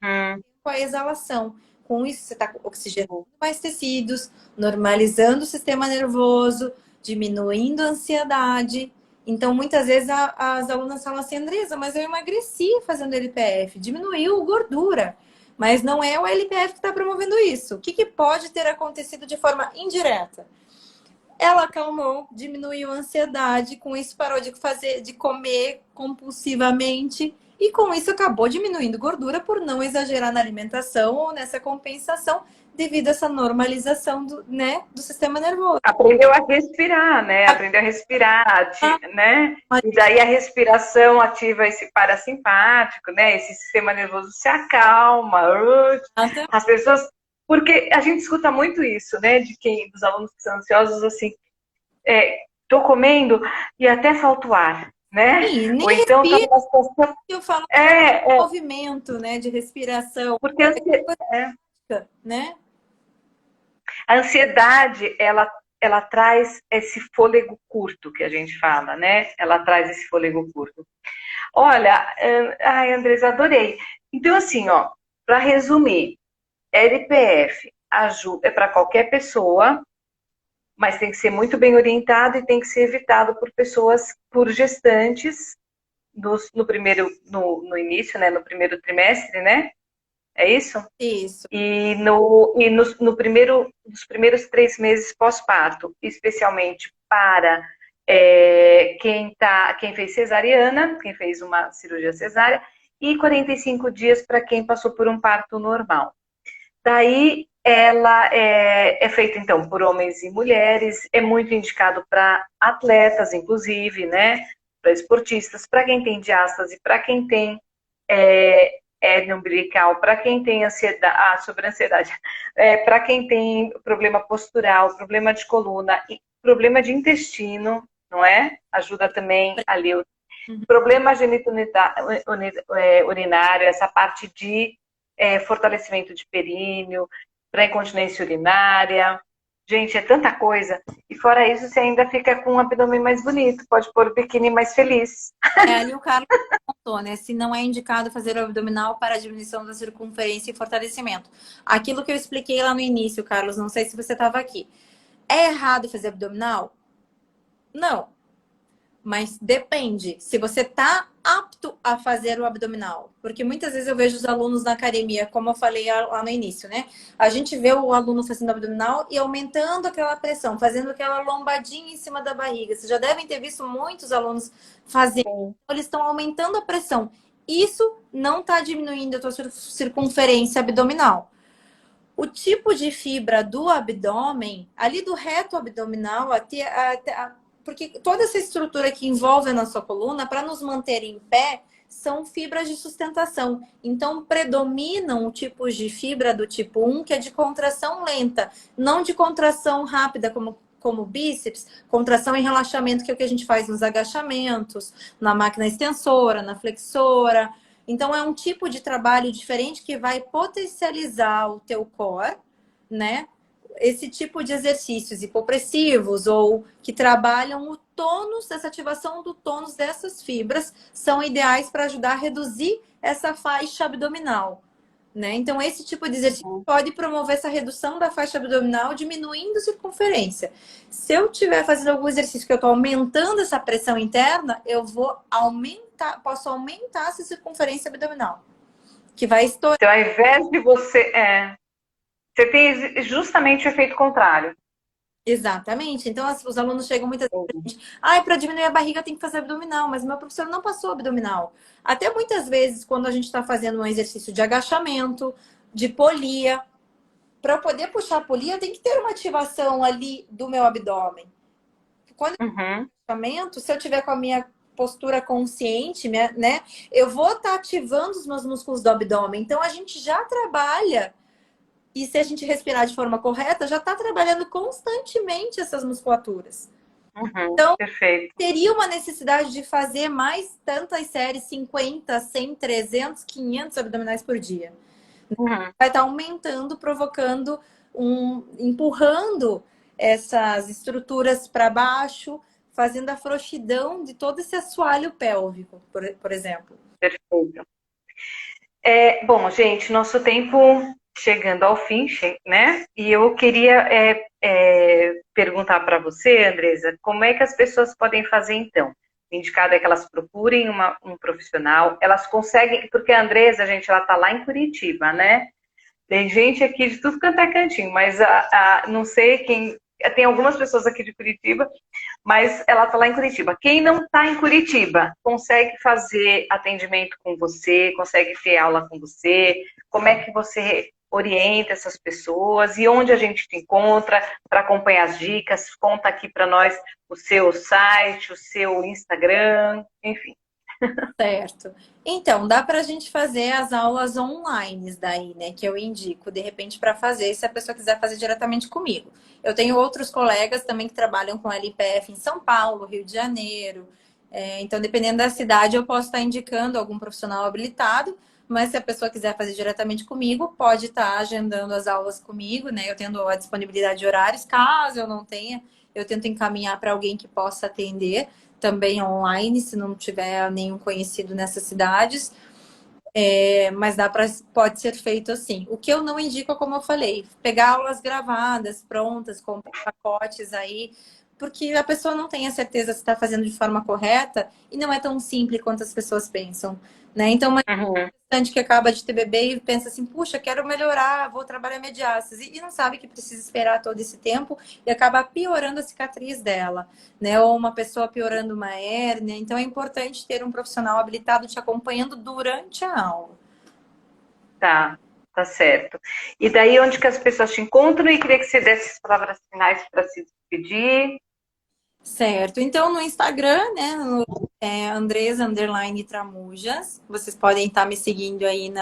com a exalação. Com isso, você está oxigenando mais tecidos, normalizando o sistema nervoso, diminuindo a ansiedade. Então, muitas vezes as alunas falam assim, Andresa, mas eu emagreci fazendo LPF, diminuiu gordura. Mas não é o LPF que está promovendo isso. O que pode ter acontecido de forma indireta? Ela acalmou, diminuiu a ansiedade, com isso parou de comer compulsivamente e com isso acabou diminuindo gordura por não exagerar na alimentação ou nessa compensação devido a essa normalização do, né, do sistema nervoso. Aprendeu a respirar, né? Aprendeu a respirar, né? E daí a respiração ativa esse parasimpático, né? Esse sistema nervoso se acalma. As pessoas... Porque a gente escuta muito isso, né? Dos alunos que são ansiosos, assim, tô comendo e até falta o ar, né? Sim, nem Ou então tá respira, numa situação... eu falo movimento, né, de respiração, Porque né? a ansiedade, ela traz esse fôlego curto que a gente fala, né? Ela traz esse fôlego curto. Olha, ai, Andresa, adorei. Então, assim, ó, para resumir, LPF ajuda, é para qualquer pessoa, mas tem que ser muito bem orientado e tem que ser evitado por pessoas, por gestantes, no início, né? No primeiro trimestre, né? É isso? Isso. Nos primeiros 3 meses pós-parto, especialmente para quem fez cesariana, quem fez uma cirurgia cesárea, e 45 dias para quem passou por um parto normal. Daí ela é feita então por homens e mulheres, é muito indicado para atletas, inclusive, né? Para esportistas, para quem tem diástase, para quem tem hérnia umbilical, para quem tem ansiedade, sobre ansiedade, para quem tem problema postural, problema de coluna, problema de intestino, não é? Ajuda também ali o problema urinário, essa parte de fortalecimento de períneo, para incontinência urinária. Gente, é tanta coisa. E fora isso, você ainda fica com um abdômen mais bonito, pode pôr o biquíni mais feliz. Ali o Carlos contou, né? Se não é indicado fazer o abdominal para diminuição da circunferência e fortalecimento. Aquilo que eu expliquei lá no início, Carlos, não sei se você estava aqui. É errado fazer abdominal? Não. Mas depende se você está apto a fazer o abdominal. Porque muitas vezes eu vejo os alunos na academia, como eu falei lá no início, né? A gente vê o aluno fazendo abdominal e aumentando aquela pressão, fazendo aquela lombadinha em cima da barriga. Vocês já devem ter visto muitos alunos fazendo, eles estão aumentando a pressão. Isso não está diminuindo a tua circunferência abdominal. O tipo de fibra do abdômen, ali do reto abdominal, porque toda essa estrutura que envolve a nossa coluna, para nos manter em pé, são fibras de sustentação. Então, predominam tipos de fibra do tipo 1, que é de contração lenta, não de contração rápida, como bíceps, contração e relaxamento, que é o que a gente faz nos agachamentos, na máquina extensora, na flexora. Então, é um tipo de trabalho diferente que vai potencializar o teu core, né? Esse tipo de exercícios hipopressivos ou que trabalham o tônus, essa ativação do tônus dessas fibras, são ideais para ajudar a reduzir essa faixa abdominal, né? Então, esse tipo de exercício pode promover essa redução da faixa abdominal, diminuindo a circunferência. Se eu estiver fazendo algum exercício que eu estou aumentando essa pressão interna, eu vou posso aumentar essa circunferência abdominal, que vai estourar. Então, ao invés de você tem justamente o efeito contrário. Exatamente. Então, os alunos chegam muitas vezes, para diminuir a barriga tem que fazer abdominal, mas meu professor não passou abdominal. Até muitas vezes, quando a gente está fazendo um exercício de agachamento, de polia, para eu poder puxar a polia, eu tenho que ter uma ativação ali do meu abdômen. Quando eu agachamento, se eu tiver com a minha postura consciente, né, eu vou estar ativando os meus músculos do abdômen. Então, a gente já trabalha. E se a gente respirar de forma correta, já está trabalhando constantemente essas musculaturas. Então, perfeito. teria uma necessidade de fazer mais tantas séries, 50, 100, 300, 500 abdominais por dia. Vai estar aumentando, provocando, empurrando essas estruturas para baixo, fazendo a frouxidão de todo esse assoalho pélvico, por exemplo. Perfeito. Bom, gente, nosso tempo chegando ao fim, né? E eu queria perguntar para você, Andresa, como é que as pessoas podem fazer então? O indicado é que elas procurem um profissional, elas conseguem, porque a Andresa, gente, ela tá lá em Curitiba, né? Tem gente aqui de tudo quanto é cantinho, mas não sei quem... Tem algumas pessoas aqui de Curitiba, mas ela está lá em Curitiba. Quem não está em Curitiba consegue fazer atendimento com você, consegue ter aula com você? Como é que você orienta essas pessoas e onde a gente te encontra para acompanhar as dicas. Conta aqui para nós o seu site, o seu Instagram, enfim. Certo. Então, dá para a gente fazer as aulas online daí, né? Que eu indico, de repente, para fazer, se a pessoa quiser fazer diretamente comigo. Eu tenho outros colegas também que trabalham com LPF em São Paulo, Rio de Janeiro. Então, dependendo da cidade, eu posso estar indicando algum profissional habilitado, mas se a pessoa quiser fazer diretamente comigo, pode estar agendando as aulas comigo, né? Eu tendo a disponibilidade de horários. Caso eu não tenha, eu tento encaminhar para alguém que possa atender também online, se não tiver nenhum conhecido nessas cidades. Mas pode ser feito assim. O que eu não indico, como eu falei, pegar aulas gravadas, prontas, com pacotes aí, porque a pessoa não tem a certeza se está fazendo de forma correta e não é tão simples quanto as pessoas pensam, né? Então, Uhum. gestante que acaba de ter bebê e pensa assim, puxa, quero melhorar, vou trabalhar mediástase, e não sabe que precisa esperar todo esse tempo e acaba piorando a cicatriz dela, né? Ou uma pessoa piorando uma hérnia. Então é importante ter um profissional habilitado te acompanhando durante a aula. Tá, tá certo. E daí, onde que as pessoas te encontram? E queria que você desse as palavras finais para se despedir. Certo. Então, no Instagram, né, Andresa underline Tramujas. Vocês podem estar me seguindo aí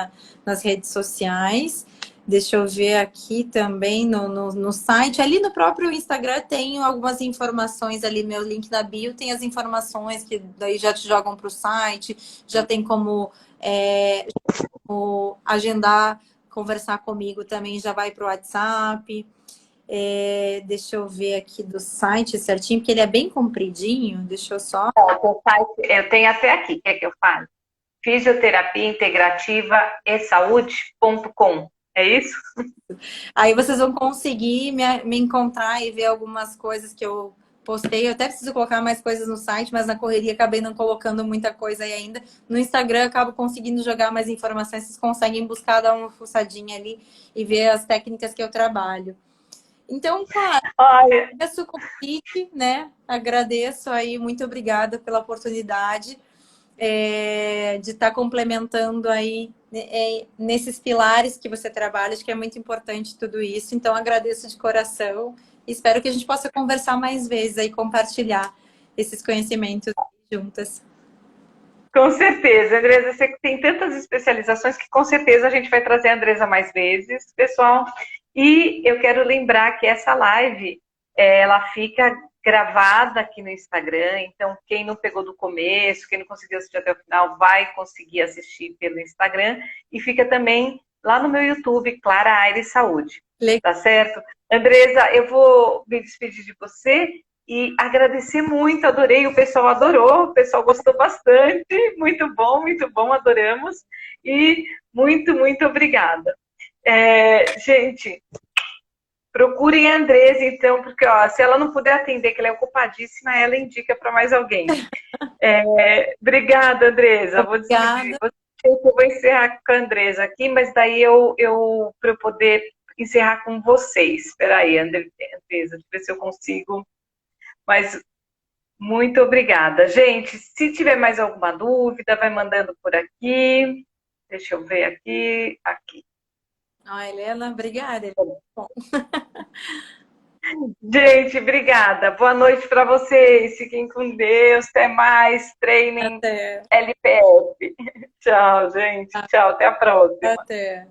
nas redes sociais. Deixa eu ver aqui também no site. Ali no próprio Instagram tem algumas informações ali, meu link na bio tem as informações que daí já te jogam para o site, já tem como agendar, conversar comigo também, já vai para o WhatsApp. Deixa eu ver aqui do site certinho, porque ele é bem compridinho. Deixa eu só. O site, eu tenho até aqui, quer que eu fale? Fisioterapia integrativa e saúde.com. É isso? Aí vocês vão conseguir me encontrar e ver algumas coisas que eu postei. Eu até preciso colocar mais coisas no site, mas na correria acabei não colocando muita coisa aí ainda. No Instagram eu acabo conseguindo jogar mais informações. Vocês conseguem buscar, dar uma fuçadinha ali e ver as técnicas que eu trabalho. Então, claro, Olha, agradeço o convite, né? Agradeço aí, muito obrigada pela oportunidade de estar complementando aí nesses pilares que você trabalha. Acho que é muito importante tudo isso. Então, agradeço de coração. Espero que a gente possa conversar mais vezes aí, compartilhar esses conhecimentos juntas. com certeza, Andresa, você tem tantas especializações que com certeza a gente vai trazer a Andresa mais vezes, pessoal. E eu quero lembrar que essa live, ela fica gravada aqui no Instagram, então quem não pegou do começo, quem não conseguiu assistir até o final, vai conseguir assistir pelo Instagram e fica também lá no meu YouTube, Clara Aires Saúde. Legal. Tá certo? Andresa, eu vou me despedir de você e agradecer muito, adorei, o pessoal adorou, o pessoal gostou bastante, muito bom, adoramos. E muito obrigada. Gente, procurem a Andresa, então, porque ó, se ela não puder atender, que ela é ocupadíssima, ela indica para mais alguém. Obrigada, Andresa. Vou despedir. Obrigada. Eu vou encerrar com a Andresa aqui, mas daí para eu poder encerrar com vocês. Espera aí, Andresa, deixa eu ver se eu consigo. Mas muito obrigada. Gente, se tiver mais alguma dúvida, vai mandando por aqui. Deixa eu ver aqui. Aqui. Helena, obrigada. Gente, obrigada. Boa noite para vocês. Fiquem com Deus. Até mais. Treinem Até. LPF. Tchau, gente. Tchau. Até a próxima. Até.